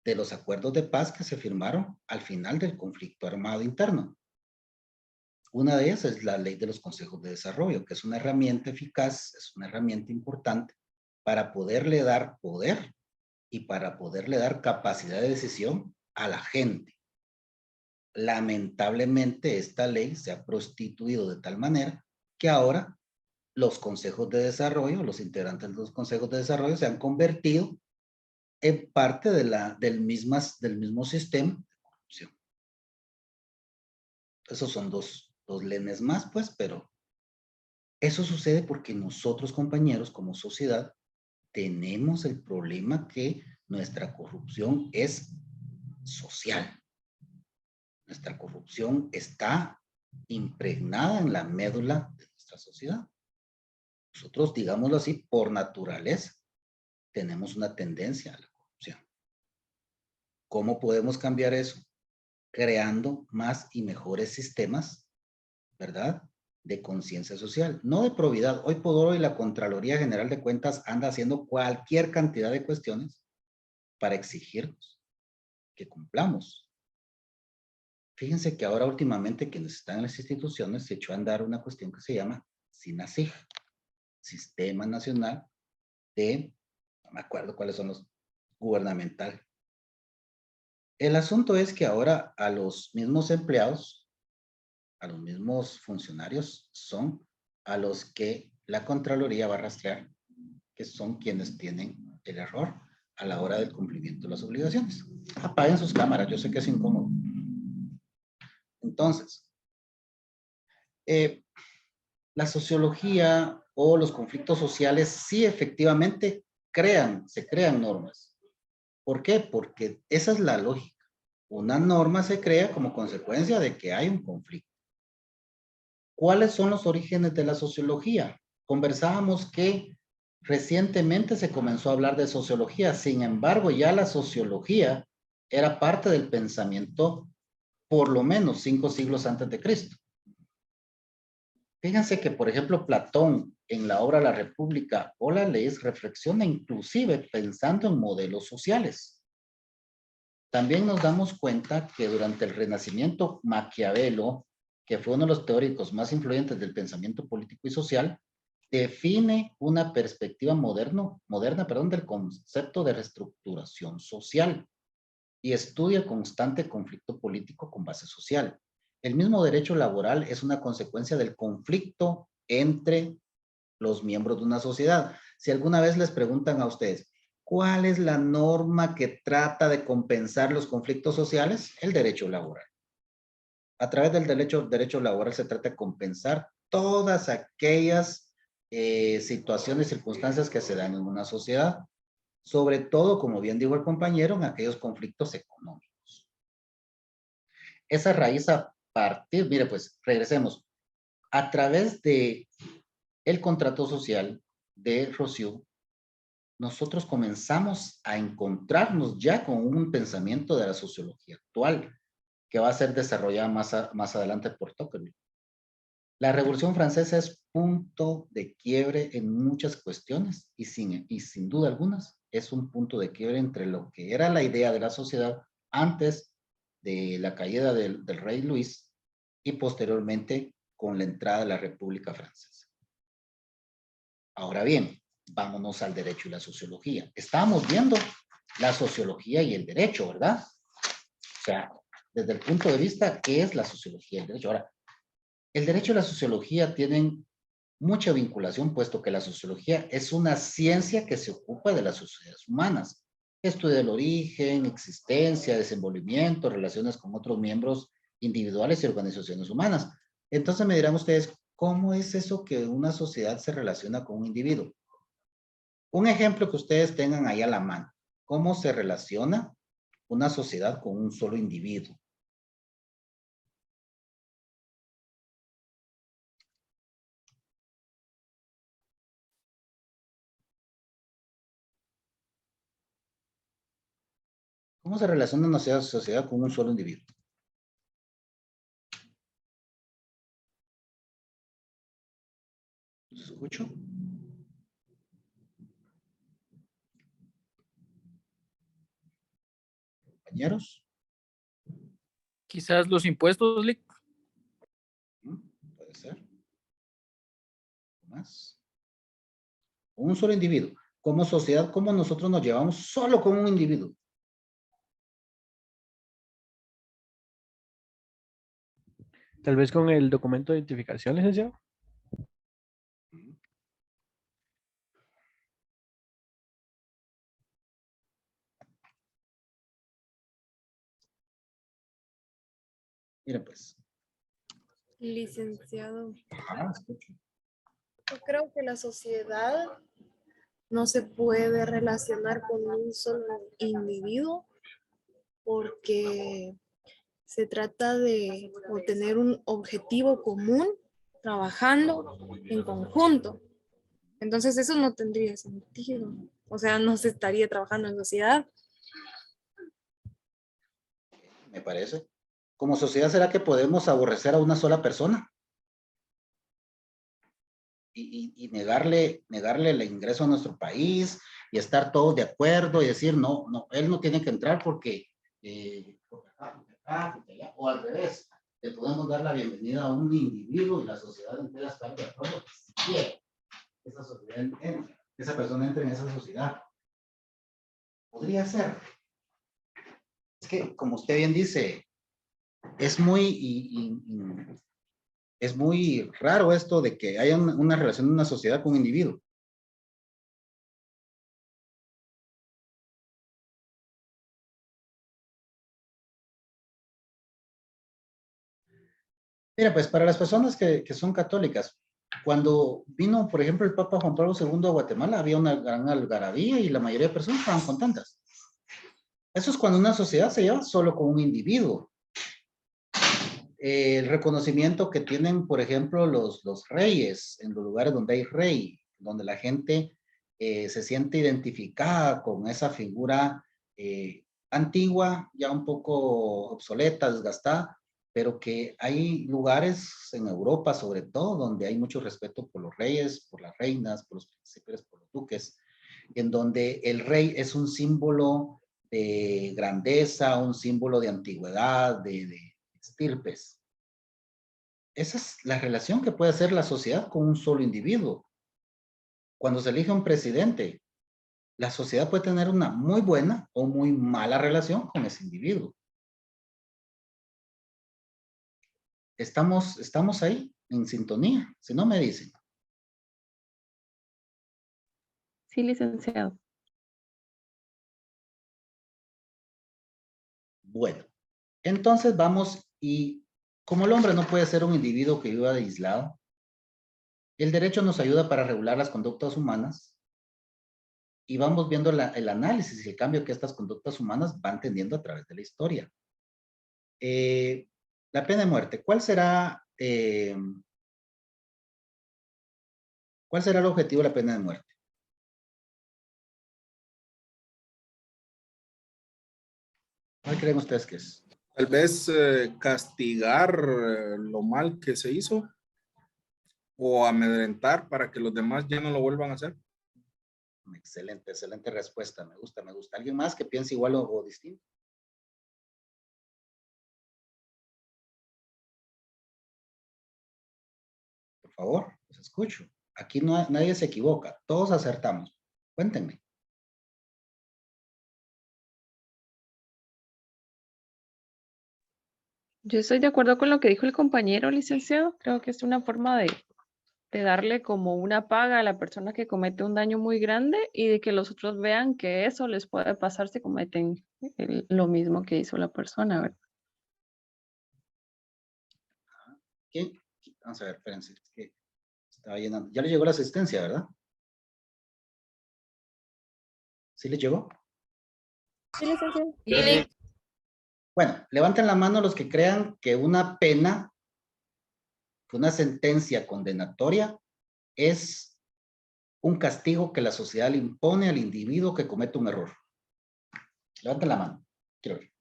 de los acuerdos de paz que se firmaron al final del conflicto armado interno. Una de ellas es la ley de los consejos de desarrollo, que es una herramienta eficaz, es una herramienta importante para poderle dar poder y para poderle dar capacidad de decisión a la gente. Lamentablemente, esta ley se ha prostituido de tal manera que ahora los consejos de desarrollo, los integrantes de los consejos de desarrollo se han convertido en parte del mismo sistema de corrupción. Esos son dos lenes más, pues, pero eso sucede porque nosotros, compañeros, como sociedad, tenemos el problema que nuestra corrupción es social. Nuestra corrupción está impregnada en la médula de nuestra sociedad. Nosotros, digámoslo así, por naturaleza, tenemos una tendencia a la corrupción. ¿Cómo podemos cambiar eso? Creando más y mejores sistemas, ¿verdad?, de conciencia social, no de probidad. Hoy por hoy la Contraloría General de Cuentas anda haciendo cualquier cantidad de cuestiones para exigirnos que cumplamos. Fíjense que ahora últimamente quienes están en las instituciones se echó a andar una cuestión que se llama SINASIG, Sistema Nacional de, no me acuerdo cuáles son los gubernamental. El asunto es que ahora a los mismos empleados, a los mismos funcionarios, son a los que la Contraloría va a rastrear, que son quienes tienen el error a la hora del cumplimiento de las obligaciones. Apaguen sus cámaras, yo sé que es incómodo. Entonces, la sociología o los conflictos sociales sí efectivamente se crean normas. ¿Por qué? Porque esa es la lógica. Una norma se crea como consecuencia de que hay un conflicto. ¿Cuáles son los orígenes de la sociología? Conversábamos que recientemente se comenzó a hablar de sociología, sin embargo, ya la sociología era parte del pensamiento por lo menos 5 siglos antes de Cristo. Fíjense que, por ejemplo, Platón en la obra La República o las leyes reflexiona inclusive pensando en modelos sociales. También nos damos cuenta que durante el Renacimiento, Maquiavelo, que fue uno de los teóricos más influyentes del pensamiento político y social, define una perspectiva moderna, del concepto de reestructuración social y estudia el constante conflicto político con base social. El mismo derecho laboral es una consecuencia del conflicto entre los miembros de una sociedad. Si alguna vez les preguntan a ustedes, ¿cuál es la norma que trata de compensar los conflictos sociales? El derecho laboral. A través del derecho laboral se trata de compensar todas aquellas situaciones, circunstancias que se dan en una sociedad. Sobre todo, como bien dijo el compañero, en aquellos conflictos económicos. Esa raíz a partir, mire pues, regresemos. A través de el contrato social de Rousseau, nosotros comenzamos a encontrarnos ya con un pensamiento de la sociología actual, que va a ser desarrollada más adelante por Tocqueville. La Revolución Francesa es punto de quiebre en muchas cuestiones y sin duda algunas es un punto de quiebre entre lo que era la idea de la sociedad antes de la caída del rey Luis y posteriormente con la entrada de la República Francesa. Ahora bien, vámonos al derecho y la sociología. Estábamos viendo la sociología y el derecho, ¿verdad? O sea, desde el punto de vista, ¿qué es la sociología y el derecho? Ahora, el derecho y la sociología tienen mucha vinculación, puesto que la sociología es una ciencia que se ocupa de las sociedades humanas. Estudia el origen, existencia, desenvolvimiento, relaciones con otros miembros individuales y organizaciones humanas. Entonces me dirán ustedes, ¿cómo es eso que una sociedad se relaciona con un individuo? Un ejemplo que ustedes tengan ahí a la mano. ¿Cómo se relaciona una sociedad con un solo individuo? ¿Cómo se relaciona una sociedad con un solo individuo? ¿Los escucho? Compañeros. Quizás los impuestos, Lick. Puede ser. Más. Un solo individuo. Como sociedad, ¿cómo nosotros nos llevamos solo con un individuo? Tal vez con el documento de identificación, licenciado. Mira pues. Licenciado, Escucho. yo creo que la sociedad no se puede relacionar con un solo individuo porque se trata de obtener un objetivo común trabajando en conjunto. Entonces eso no tendría sentido. O sea, no se estaría trabajando en sociedad. Me parece. Como sociedad, ¿será que podemos aborrecer a una sola persona? Y negarle el ingreso a nuestro país y estar todos de acuerdo y decir, no, él no tiene que entrar porque o al revés, le podemos dar la bienvenida a un individuo y la sociedad entera estar de acuerdo si quiere esa sociedad entra, esa persona entre en esa sociedad. Podría ser. Es que, como usted bien dice, es muy raro esto de que haya una relación de una sociedad con un individuo. Mira, pues para las personas que son católicas, cuando vino, por ejemplo, el Papa Juan Pablo II a Guatemala, había una gran algarabía y la mayoría de personas estaban contentas. Eso es cuando una sociedad se lleva solo con un individuo. El reconocimiento que tienen, por ejemplo, los reyes, en los lugares donde hay rey, donde la gente se siente identificada con esa figura antigua, ya un poco obsoleta, desgastada, pero que hay lugares en Europa, sobre todo, donde hay mucho respeto por los reyes, por las reinas, por los príncipes, por los duques, en donde el rey es un símbolo de grandeza, un símbolo de antigüedad, de estirpes. Esa es la relación que puede hacer la sociedad con un solo individuo. Cuando se elige un presidente, la sociedad puede tener una muy buena o muy mala relación con ese individuo. Estamos ahí, en sintonía, si no me dicen. Sí, licenciado. Bueno, entonces vamos y como el hombre no puede ser un individuo que viva aislado, el derecho nos ayuda para regular las conductas humanas y vamos viendo el análisis y el cambio que estas conductas humanas van teniendo a través de la historia. La pena de muerte, ¿cuál será el objetivo de la pena de muerte? ¿Cuál creen ustedes que es? Tal vez castigar lo mal que se hizo o amedrentar para que los demás ya no lo vuelvan a hacer. Excelente, excelente respuesta. Me gusta, me gusta. ¿Alguien más que piense igual o distinto? Por favor, los escucho. Aquí nadie se equivoca. Todos acertamos. Cuéntenme. Yo estoy de acuerdo con lo que dijo el compañero, licenciado. Creo que es una forma de darle como una paga a la persona que comete un daño muy grande y de que los otros vean que eso les puede pasar si cometen lo mismo que hizo la persona, ¿verdad? ¿Quién? Vamos a ver, espérense. Es que estaba llenando. Ya le llegó la asistencia, ¿verdad? ¿Sí le llegó? Sí, licenciado. Bueno, levanten la mano los que crean que una pena, que una sentencia condenatoria es un castigo que la sociedad le impone al individuo que comete un error. Levanten la mano. Quiero ver.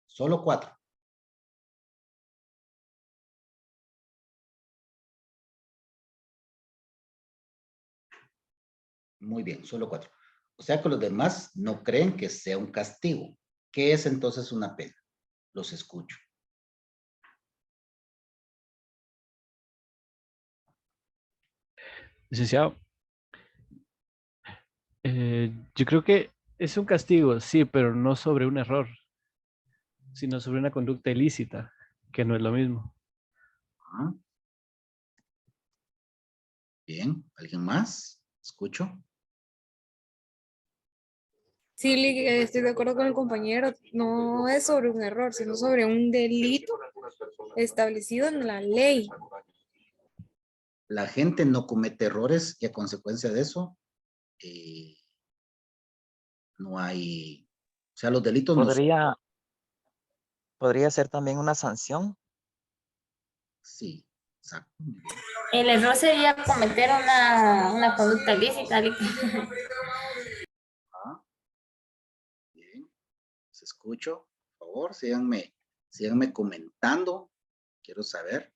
Solo 4. Muy bien, solo 4. O sea que los demás no creen que sea un castigo. ¿Qué es entonces una pena? Los escucho. Licenciado, yo creo que es un castigo, sí, pero no sobre un error, sino sobre una conducta ilícita, que no es lo mismo. Ajá. Bien, ¿alguien más? Escucho. Sí, estoy de acuerdo con el compañero. No es sobre un error, sino sobre un delito establecido en la ley. La gente no comete errores y a consecuencia de eso no hay, o sea, los delitos no son. Podría ser también una sanción. Sí, exacto. El error sería cometer una conducta ilícita. Ah, bien, les escucho. Por favor, síganme comentando. Quiero saber.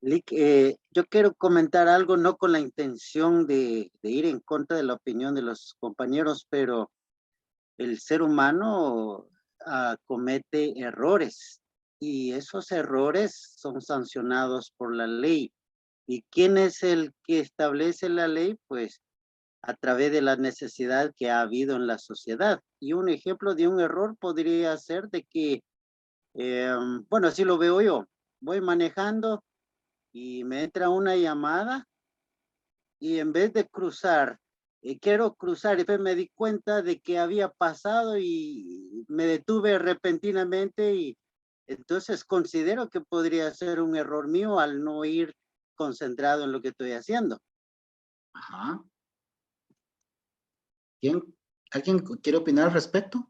Lick, yo quiero comentar algo, no con la intención de ir en contra de la opinión de los compañeros, pero el ser humano comete errores y esos errores son sancionados por la ley. ¿Y quién es el que establece la ley? Pues a través de la necesidad que ha habido en la sociedad. Y un ejemplo de un error podría ser de que, bueno, así lo veo yo, voy manejando y me entra una llamada y en vez de cruzar, quiero cruzar y después me di cuenta de que había pasado y me detuve repentinamente y entonces considero que podría ser un error mío al no ir concentrado en lo que estoy haciendo. Ajá. ¿Alguien quiere opinar al respecto?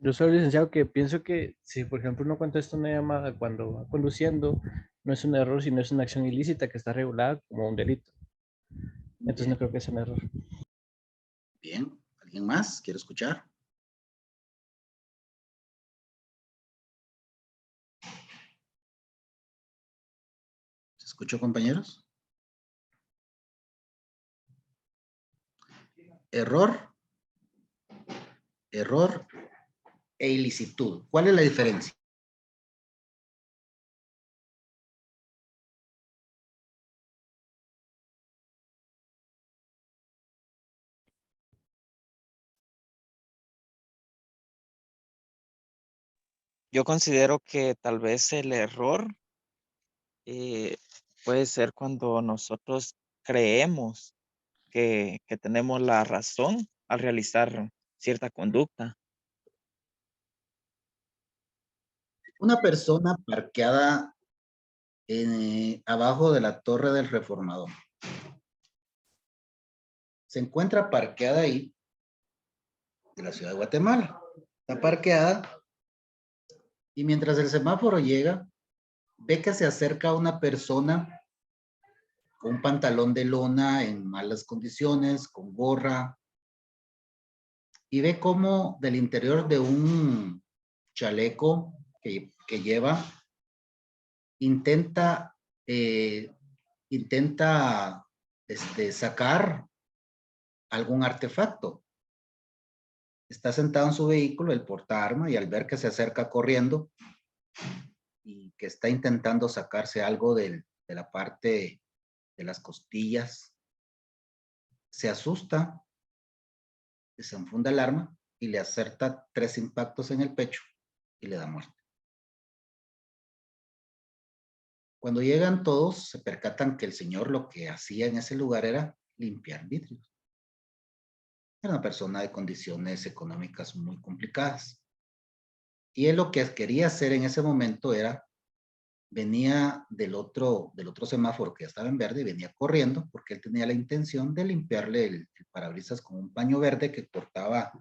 Yo soy licenciado que pienso que si, por ejemplo, uno contesta una llamada cuando va conduciendo, no es un error, sino es una acción ilícita que está regulada como un delito. Entonces no creo que sea un error. Bien, ¿alguien más quiere escuchar? ¿Se escuchó, compañeros? Error e ilicitud. ¿Cuál es la diferencia? Yo considero que tal vez el error puede ser cuando nosotros creemos que tenemos la razón al realizar cierta conducta. Una persona parqueada abajo de la Torre del Reformador. Se encuentra parqueada ahí de la ciudad de Guatemala. Está parqueada y mientras el semáforo llega, ve que se acerca una persona con un pantalón de lona en malas condiciones, con gorra, y ve cómo del interior de un chaleco que lleva, intenta sacar algún artefacto. Está sentado en su vehículo, el portaarma, y al ver que se acerca corriendo y que está intentando sacarse algo de la parte de las costillas, se asusta, desenfunda el arma y le acerta 3 impactos en el pecho y le da muerte. Cuando llegan todos, se percatan que el señor lo que hacía en ese lugar era limpiar vidrios. Era una persona de condiciones económicas muy complicadas. Y él lo que quería hacer en ese momento era, venía del otro semáforo que ya estaba en verde y venía corriendo porque él tenía la intención de limpiarle el parabrisas con un paño verde que cortaba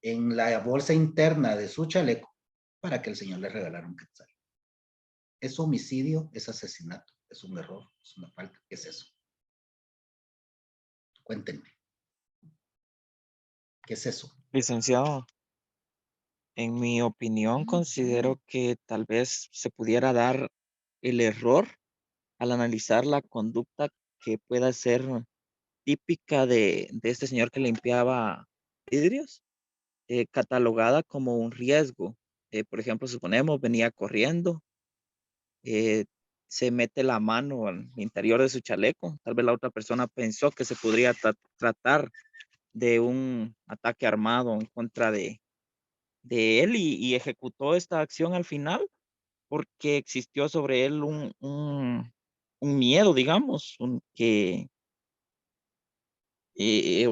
en la bolsa interna de su chaleco para que el señor le regalara un quetzal. ¿Es homicidio? ¿Es asesinato? ¿Es un error? ¿Es una falta? ¿Qué es eso? Cuéntenme. ¿Qué es eso? Licenciado, en mi opinión, considero que tal vez se pudiera dar el error al analizar la conducta que pueda ser típica de este señor que limpiaba vidrios, catalogada como un riesgo. Por ejemplo, suponemos, venía corriendo, se mete la mano al interior de su chaleco. Tal vez la otra persona pensó que se podría tratar de un ataque armado en contra de él y ejecutó esta acción al final porque existió sobre él un miedo, digamos, o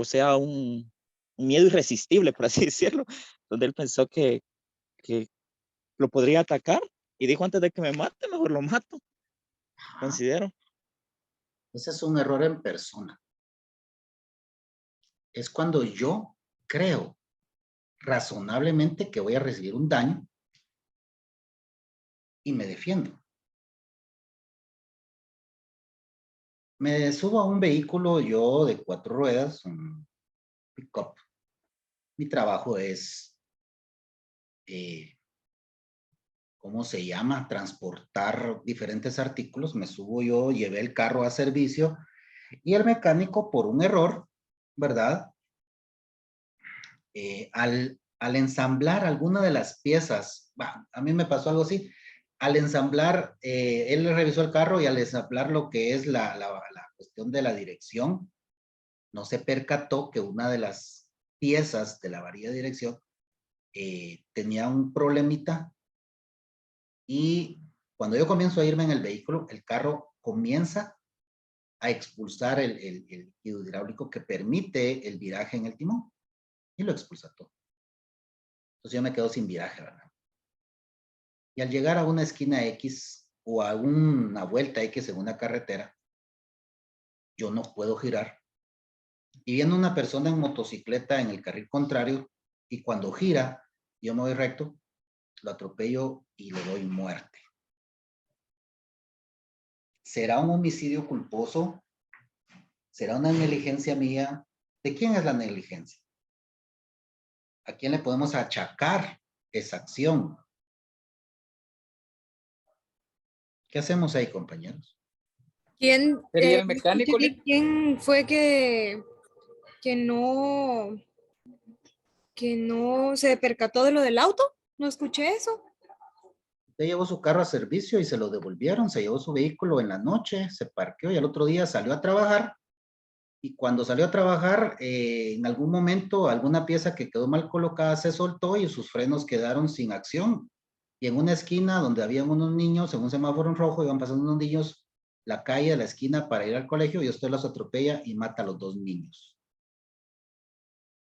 sea, un miedo irresistible, por así decirlo, donde él pensó que lo podría atacar y dijo antes de que me mate, mejor lo mato, considero. Ese es un error en persona. Es cuando yo creo razonablemente que voy a recibir un daño y me defiendo. Me subo a un vehículo yo de 4 ruedas, un pick-up. Mi trabajo es, ¿cómo se llama? Transportar diferentes artículos. Me subo yo, llevé el carro a servicio y el mecánico, por un error, ¿verdad? Al ensamblar alguna de las piezas, a mí me pasó algo así, al ensamblar, él revisó el carro y al ensamblar lo que es la cuestión de la dirección, no se percató que una de las piezas de la varilla de dirección tenía un problemita y cuando yo comienzo a irme en el vehículo, el carro comienza a expulsar el líquido hidráulico que permite el viraje en el timón y lo expulsa todo. Entonces yo me quedo sin viraje, ¿verdad? Y al llegar a una esquina X o a una vuelta X en una carretera, yo no puedo girar. Y viene una persona en motocicleta en el carril contrario y cuando gira, yo me voy recto, lo atropello y le doy muerte. ¿Será un homicidio culposo? ¿Será una negligencia mía? ¿De quién es la negligencia? ¿A quién le podemos achacar esa acción? ¿Qué hacemos ahí, compañeros? ¿Quién, ¿Sería el mecánico? ¿quién fue que no se percató de lo del auto? No escuché eso. Usted llevó su carro a servicio y se lo devolvieron, se llevó su vehículo en la noche, se parqueó y al otro día salió a trabajar. Y cuando salió a trabajar, en algún momento, alguna pieza que quedó mal colocada se soltó y sus frenos quedaron sin acción. Y en una esquina donde habían unos niños, en un semáforo en rojo, iban pasando unos niños la calle de la esquina para ir al colegio y usted los atropella y mata a los 2 niños.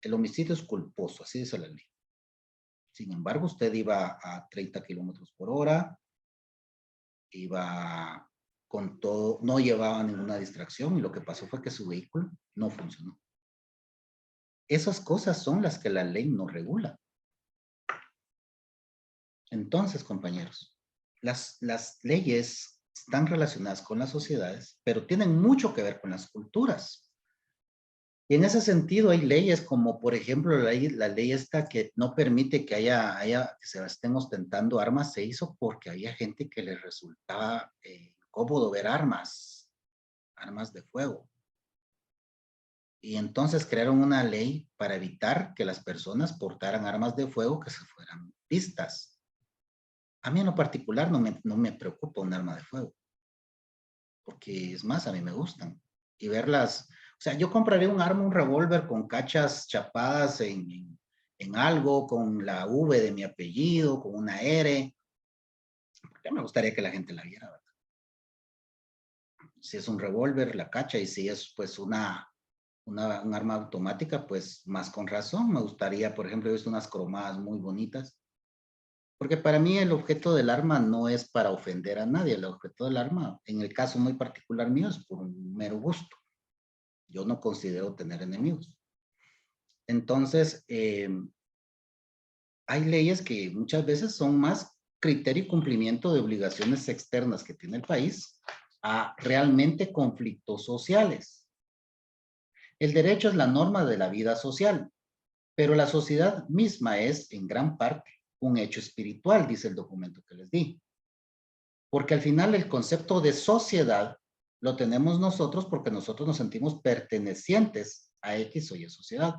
El homicidio es culposo, así dice la ley. Sin embargo, usted iba a 30 kilómetros por hora, iba con todo, no llevaba ninguna distracción y lo que pasó fue que su vehículo no funcionó. Esas cosas son las que la ley no regula. Entonces, compañeros, las leyes están relacionadas con las sociedades, pero tienen mucho que ver con las culturas. Y en ese sentido hay leyes como, por ejemplo, la ley esta que no permite que que se estén ostentando armas, se hizo porque había gente que les resultaba incómodo ver armas de fuego. Y entonces crearon una ley para evitar que las personas portaran armas de fuego que se fueran vistas. A mí en lo particular no me preocupa un arma de fuego. Porque es más, a mí me gustan. Y verlas, o sea, yo compraría un arma, un revólver con cachas chapadas en algo, con la V de mi apellido, con una R. Porque me gustaría que la gente la viera, ¿verdad? Si es un revólver, la cacha, y si es pues un arma automática, pues más con razón. Me gustaría, por ejemplo, he visto unas cromadas muy bonitas. Porque para mí el objeto del arma no es para ofender a nadie. El objeto del arma, en el caso muy particular mío, es por un mero gusto. Yo no considero tener enemigos. Entonces, hay leyes que muchas veces son más criterio y cumplimiento de obligaciones externas que tiene el país a realmente conflictos sociales. El derecho es la norma de la vida social, pero la sociedad misma es, en gran parte, un hecho espiritual, dice el documento que les di. Porque al final el concepto de sociedad lo tenemos nosotros porque nosotros nos sentimos pertenecientes a X o Y sociedad.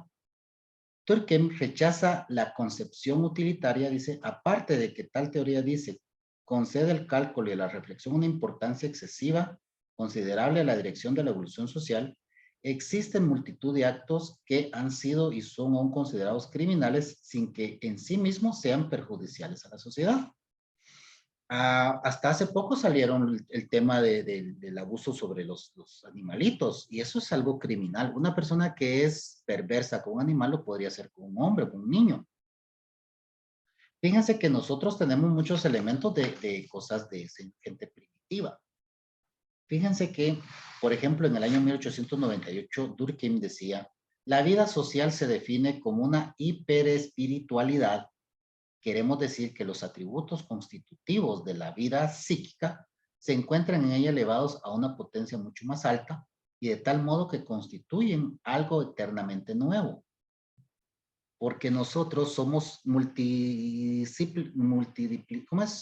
Durkheim rechaza la concepción utilitaria, dice, aparte de que tal teoría dice, concede el cálculo y la reflexión una importancia excesiva, considerable a la dirección de la evolución social, existen multitud de actos que han sido y son aún considerados criminales sin que en sí mismos sean perjudiciales a la sociedad. Hasta hace poco salieron el tema del abuso sobre los animalitos, y eso es algo criminal. Una persona que es perversa con un animal lo podría hacer con un hombre, con un niño. Fíjense que nosotros tenemos muchos elementos de cosas de gente primitiva. Fíjense que, por ejemplo, en el año 1898, Durkheim decía, la vida social se define como una hiperespiritualidad. Queremos decir que los atributos constitutivos de la vida psíquica se encuentran en ella elevados a una potencia mucho más alta y de tal modo que constituyen algo eternamente nuevo. Porque nosotros somos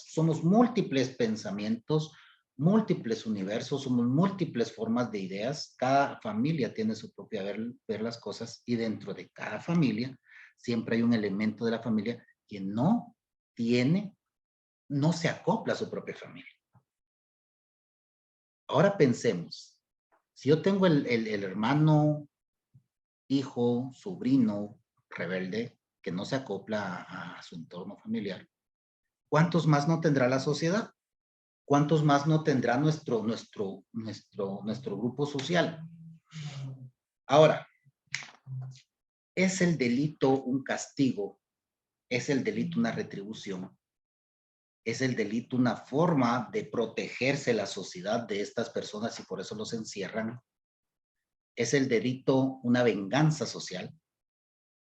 somos múltiples pensamientos, múltiples universos, somos múltiples formas de ideas. Cada familia tiene su propia ver las cosas y dentro de cada familia siempre hay un elemento de la familia que no se acopla a su propia familia. Ahora pensemos, si yo tengo el hermano, hijo, sobrino, rebelde, que no se acopla a su entorno familiar, ¿cuántos más no tendrá la sociedad? ¿Cuántos más no tendrá nuestro grupo social? Ahora, ¿es el delito un castigo? ¿Es el delito una retribución? ¿Es el delito una forma de protegerse la sociedad de estas personas y por eso los encierran? ¿Es el delito una venganza social?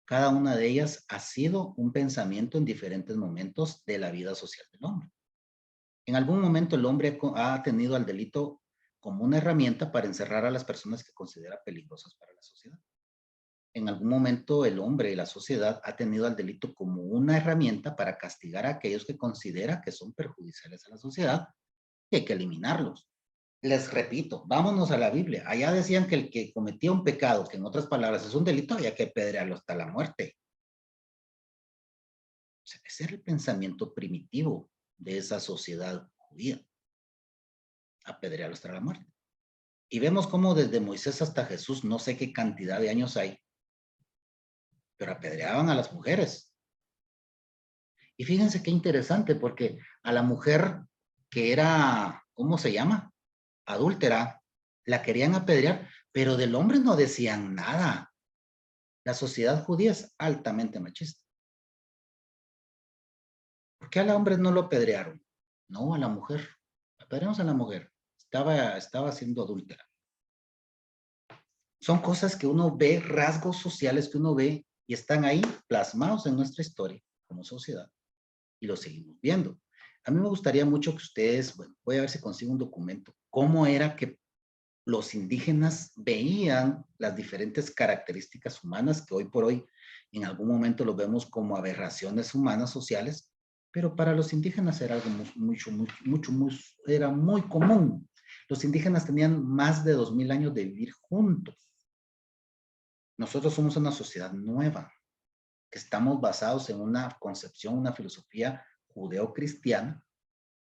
Cada una de ellas ha sido un pensamiento en diferentes momentos de la vida social del hombre. En algún momento el hombre ha tenido al delito como una herramienta para encerrar a las personas que considera peligrosas para la sociedad. En algún momento el hombre y la sociedad ha tenido al delito como una herramienta para castigar a aquellos que considera que son perjudiciales a la sociedad y hay que eliminarlos. Les repito, vámonos a la Biblia. Allá decían que el que cometía un pecado, que en otras palabras es un delito, había que apedrearlo hasta la muerte. O sea, ese era el pensamiento primitivo de esa sociedad judía. Apedrearlo hasta la muerte. Y vemos cómo desde Moisés hasta Jesús, no sé qué cantidad de años hay, pero apedreaban a las mujeres. Y fíjense qué interesante, porque a la mujer que era, ¿cómo se llama? Adúltera, la querían apedrear, pero del hombre no decían nada. La sociedad judía es altamente machista. ¿Por qué al hombre no lo apedrearon? No, a la mujer. Apedreamos a la mujer. Estaba siendo adúltera. Son cosas que uno ve, rasgos sociales que uno ve y están ahí plasmados en nuestra historia como sociedad y lo seguimos viendo. A mí me gustaría mucho que ustedes, bueno, voy a ver si consigo un documento, cómo era que los indígenas veían las diferentes características humanas que hoy por hoy en algún momento lo vemos como aberraciones humanas sociales, pero para los indígenas era algo era muy común. Los indígenas tenían más de 2000 años de vivir juntos. Nosotros somos una sociedad nueva, que estamos basados en una concepción, una filosofía judeocristiana,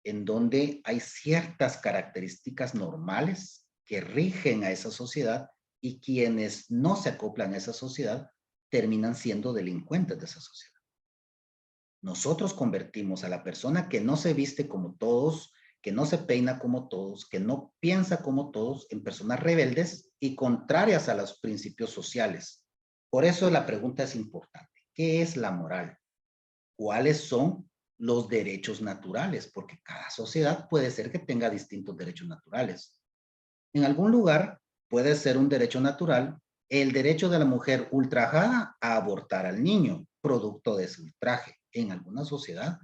en donde hay ciertas características normales que rigen a esa sociedad y quienes no se acoplan a esa sociedad terminan siendo delincuentes de esa sociedad. Nosotros convertimos a la persona que no se viste como todos, que no se peina como todos, que no piensa como todos, en personas rebeldes y contrarias a los principios sociales. Por eso la pregunta es importante. ¿Qué es la moral? ¿Cuáles son los derechos naturales? Porque cada sociedad puede ser que tenga distintos derechos naturales. En algún lugar puede ser un derecho natural el derecho de la mujer ultrajada a abortar al niño, producto de ese ultraje. en alguna sociedad.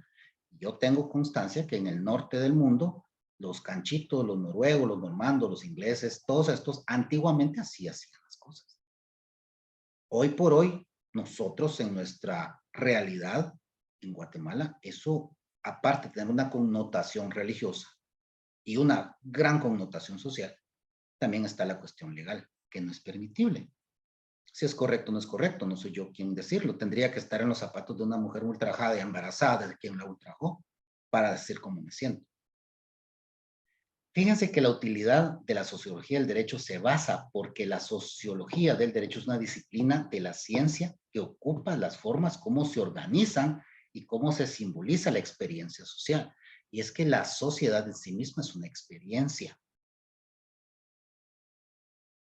Yo tengo constancia que en el norte del mundo, los canchitos, los noruegos, los normandos, los ingleses, todos estos antiguamente así hacían las cosas. Hoy por hoy, nosotros en nuestra realidad en Guatemala, eso, aparte de tener una connotación religiosa y una gran connotación social, también está la cuestión legal, que no es permitible. Si es correcto o no es correcto, no soy yo quien decirlo. Tendría que estar en los zapatos de una mujer ultrajada y embarazada de quien la ultrajó para decir cómo me siento. Fíjense que la utilidad de la sociología del derecho se basa porque la sociología del derecho es una disciplina de la ciencia que ocupa las formas, cómo se organizan y cómo se simboliza la experiencia social. Y es que la sociedad en sí misma es una experiencia.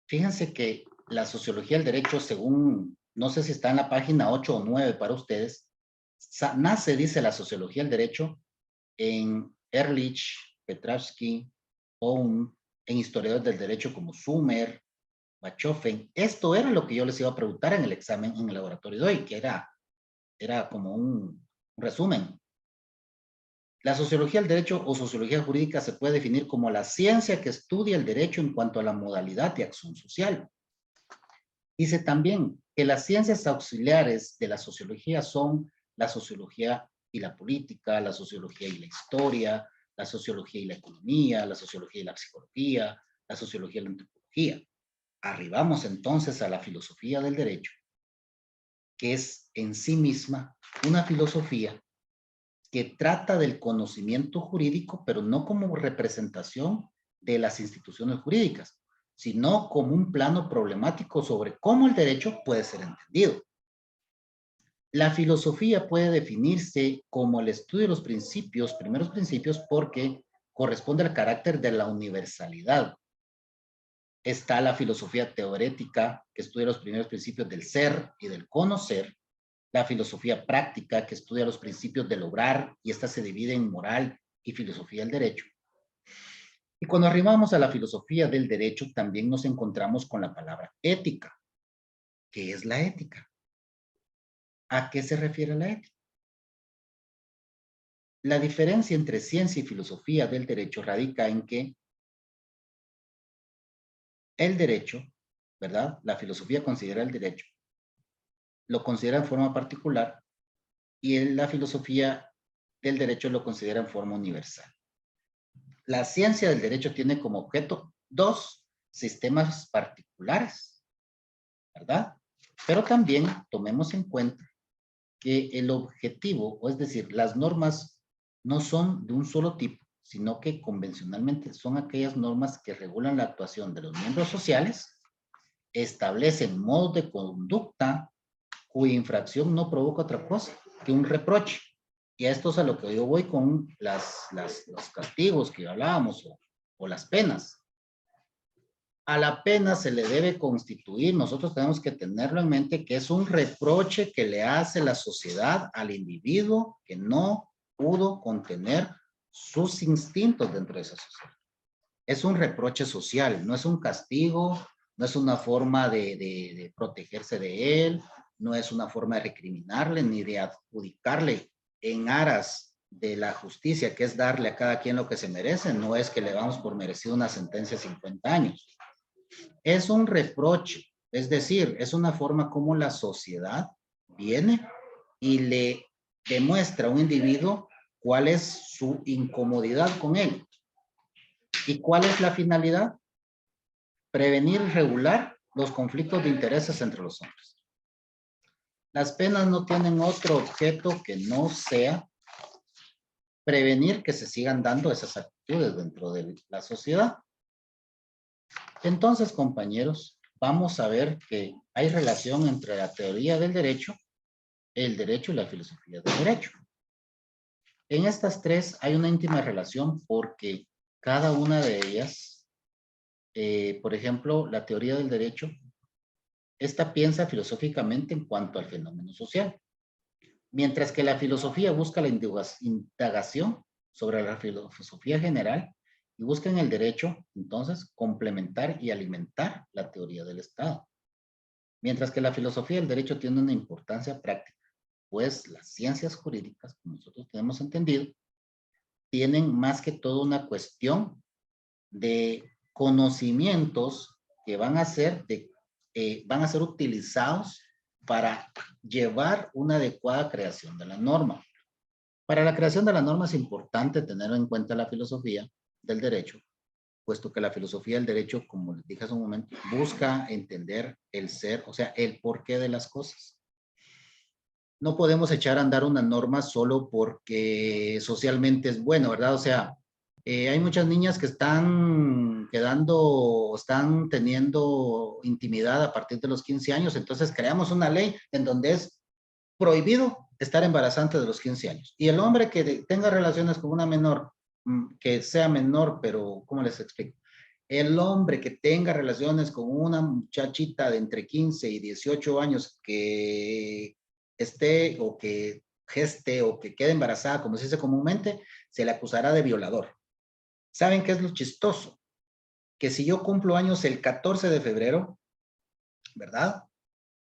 Fíjense que la sociología del derecho, según, no sé si está en la página 8 o 9 para ustedes, nace, dice la sociología del derecho, en Ehrlich, Petrovsky, Bohm, en historiadores del derecho como Sumer, Bachofen. Esto era lo que yo les iba a preguntar en el examen, en el laboratorio de hoy, que era como un resumen. La sociología del derecho o sociología jurídica se puede definir como la ciencia que estudia el derecho en cuanto a la modalidad de acción social. Dice también que las ciencias auxiliares de la sociología son la sociología y la política, la sociología y la historia, la sociología y la economía, la sociología y la psicología, la sociología y la antropología. Arribamos entonces a la filosofía del derecho, que es en sí misma una filosofía que trata del conocimiento jurídico, pero no como representación de las instituciones jurídicas, sino como un plano problemático sobre cómo el derecho puede ser entendido. La filosofía puede definirse como el estudio de los principios, primeros principios, porque corresponde al carácter de la universalidad. Está la filosofía teorética, que estudia los primeros principios del ser y del conocer. La filosofía práctica, que estudia los principios del obrar, y esta se divide en moral y filosofía del derecho. Y cuando arribamos a la filosofía del derecho, también nos encontramos con la palabra ética. ¿Qué es la ética? ¿A qué se refiere la ética? La diferencia entre ciencia y filosofía del derecho radica en que el derecho, ¿verdad? La filosofía considera el derecho, lo considera en forma particular, y la filosofía del derecho lo considera en forma universal. La ciencia del derecho tiene como objeto dos sistemas particulares, ¿verdad? Pero también tomemos en cuenta que el objetivo, o es decir, las normas no son de un solo tipo, sino que convencionalmente son aquellas normas que regulan la actuación de los miembros sociales, establecen modos de conducta cuya infracción no provoca otra cosa que un reproche. Y a esto es a lo que yo voy con los castigos que hablábamos o las penas. A la pena se le debe constituir, nosotros tenemos que tenerlo en mente, que es un reproche que le hace la sociedad al individuo que no pudo contener sus instintos dentro de esa sociedad. Es un reproche social, no es un castigo, no es una forma de protegerse de él, no es una forma de recriminarle ni de adjudicarle en aras de la justicia, que es darle a cada quien lo que se merece. No es que le damos por merecido una sentencia de 50 años. Es un reproche, es decir, es una forma como la sociedad viene y le demuestra a un individuo cuál es su incomodidad con él. ¿Y cuál es la finalidad? Prevenir y regular los conflictos de intereses entre los hombres. Las penas no tienen otro objeto que no sea prevenir que se sigan dando esas actitudes dentro de la sociedad. Entonces, compañeros, vamos a ver que hay relación entre la teoría del derecho, el derecho y la filosofía del derecho. En estas tres hay una íntima relación porque cada una de ellas, por ejemplo, la teoría del derecho, esta piensa filosóficamente en cuanto al fenómeno social, mientras que la filosofía busca la indagación sobre la filosofía general y busca en el derecho, entonces, complementar y alimentar la teoría del Estado. Mientras que la filosofía del derecho tiene una importancia práctica, pues las ciencias jurídicas, como nosotros tenemos entendido, tienen más que todo una cuestión de conocimientos que van a ser utilizados para llevar una adecuada creación de la norma. Para la creación de la norma es importante tener en cuenta la filosofía del derecho, puesto que la filosofía del derecho, como les dije hace un momento, busca entender el ser, o sea, el porqué de las cosas. No podemos echar a andar una norma solo porque socialmente es bueno, ¿verdad? O sea, hay muchas niñas que están teniendo intimidad a partir de los 15 años, entonces creamos una ley en donde es prohibido estar embarazante de los 15 años. Y el hombre que tenga relaciones con una menor, que sea menor, pero ¿cómo les explico? El hombre que tenga relaciones con una muchachita de entre 15 y 18 años que esté o que geste o que quede embarazada, como se dice comúnmente, se le acusará de violador. ¿Saben qué es lo chistoso? Que si yo cumplo años el 14 de febrero, ¿verdad?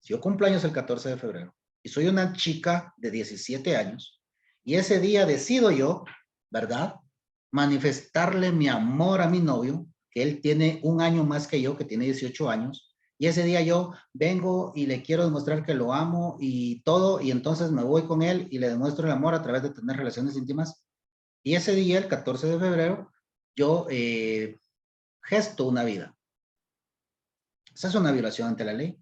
Si yo cumplo años el 14 de febrero y soy una chica de 17 años y ese día decido yo, ¿verdad? Manifestarle mi amor a mi novio, que él tiene un año más que yo, que tiene 18 años, y ese día yo vengo y le quiero demostrar que lo amo y todo, y entonces me voy con él y le demuestro el amor a través de tener relaciones íntimas. Y ese día, el 14 de febrero, yo gesto una vida. Esa es una violación ante la ley.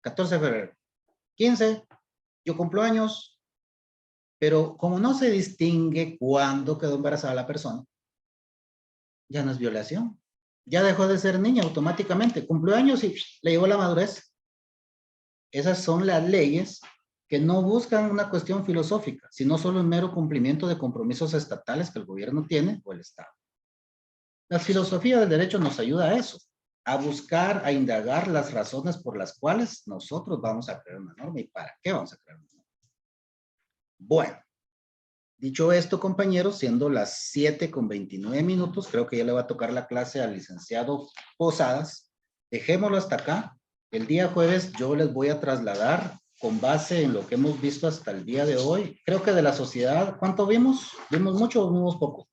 14 de febrero. 15, yo cumplo años, pero como no se distingue cuándo quedó embarazada la persona, ya no es violación. Ya dejó de ser niña automáticamente. Cumplió años y le llegó la madurez. Esas son las leyes que no buscan una cuestión filosófica, sino solo un mero cumplimiento de compromisos estatales que el gobierno tiene o el Estado. La filosofía del derecho nos ayuda a eso, a buscar, a indagar las razones por las cuales nosotros vamos a crear una norma y para qué vamos a crear una norma. Bueno, dicho esto, compañeros, siendo las 7:29, creo que ya le va a tocar la clase al licenciado Posadas. Dejémoslo hasta acá. El día jueves yo les voy a trasladar con base en lo que hemos visto hasta el día de hoy. Creo que de la sociedad, ¿cuánto vimos? ¿Vimos mucho o vimos poco?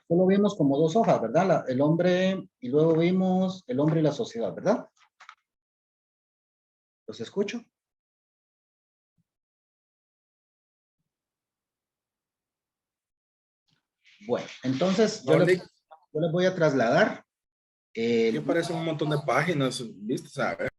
Solo vimos como 2 hojas, ¿verdad? El hombre, y luego vimos el hombre y la sociedad, ¿verdad? ¿Los escucho? Bueno, entonces yo les voy a trasladar. Me parecen un montón de páginas, ¿viste? A ver.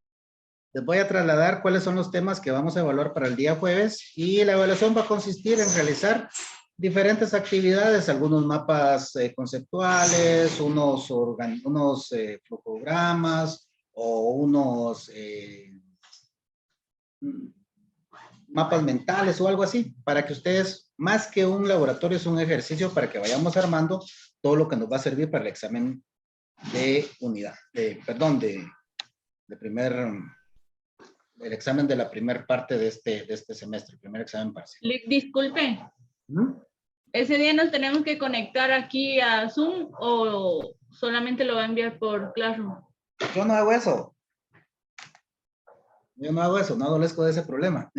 Les voy a trasladar cuáles son los temas que vamos a evaluar para el día jueves y la evaluación va a consistir en realizar diferentes actividades, algunos mapas conceptuales, unos flujogramas o unos mapas mentales o algo así, para que ustedes, más que un laboratorio, es un ejercicio para que vayamos armando todo lo que nos va a servir para el examen de unidad, el examen de la primera parte de este semestre, el primer examen parcial. Disculpe. ¿Ese día nos tenemos que conectar aquí a Zoom o solamente lo va a enviar por Classroom? Yo no hago eso. No adolezco de ese problema.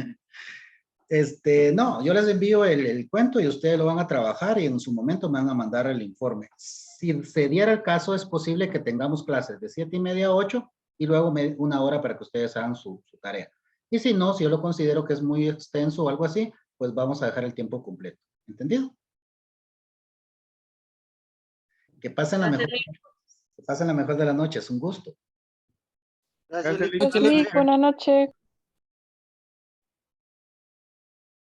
No, yo les envío el cuento y ustedes lo van a trabajar y en su momento me van a mandar el informe. Si se diera el caso, es posible que tengamos clases de 7:30 a 8 y luego 1 hora para que ustedes hagan su tarea. Y si no, si yo lo considero que es muy extenso o algo así, pues vamos a dejar el tiempo completo. ¿Entendido? Que pasen la mejor de la noche. Es un gusto. Gracias, buenas noches.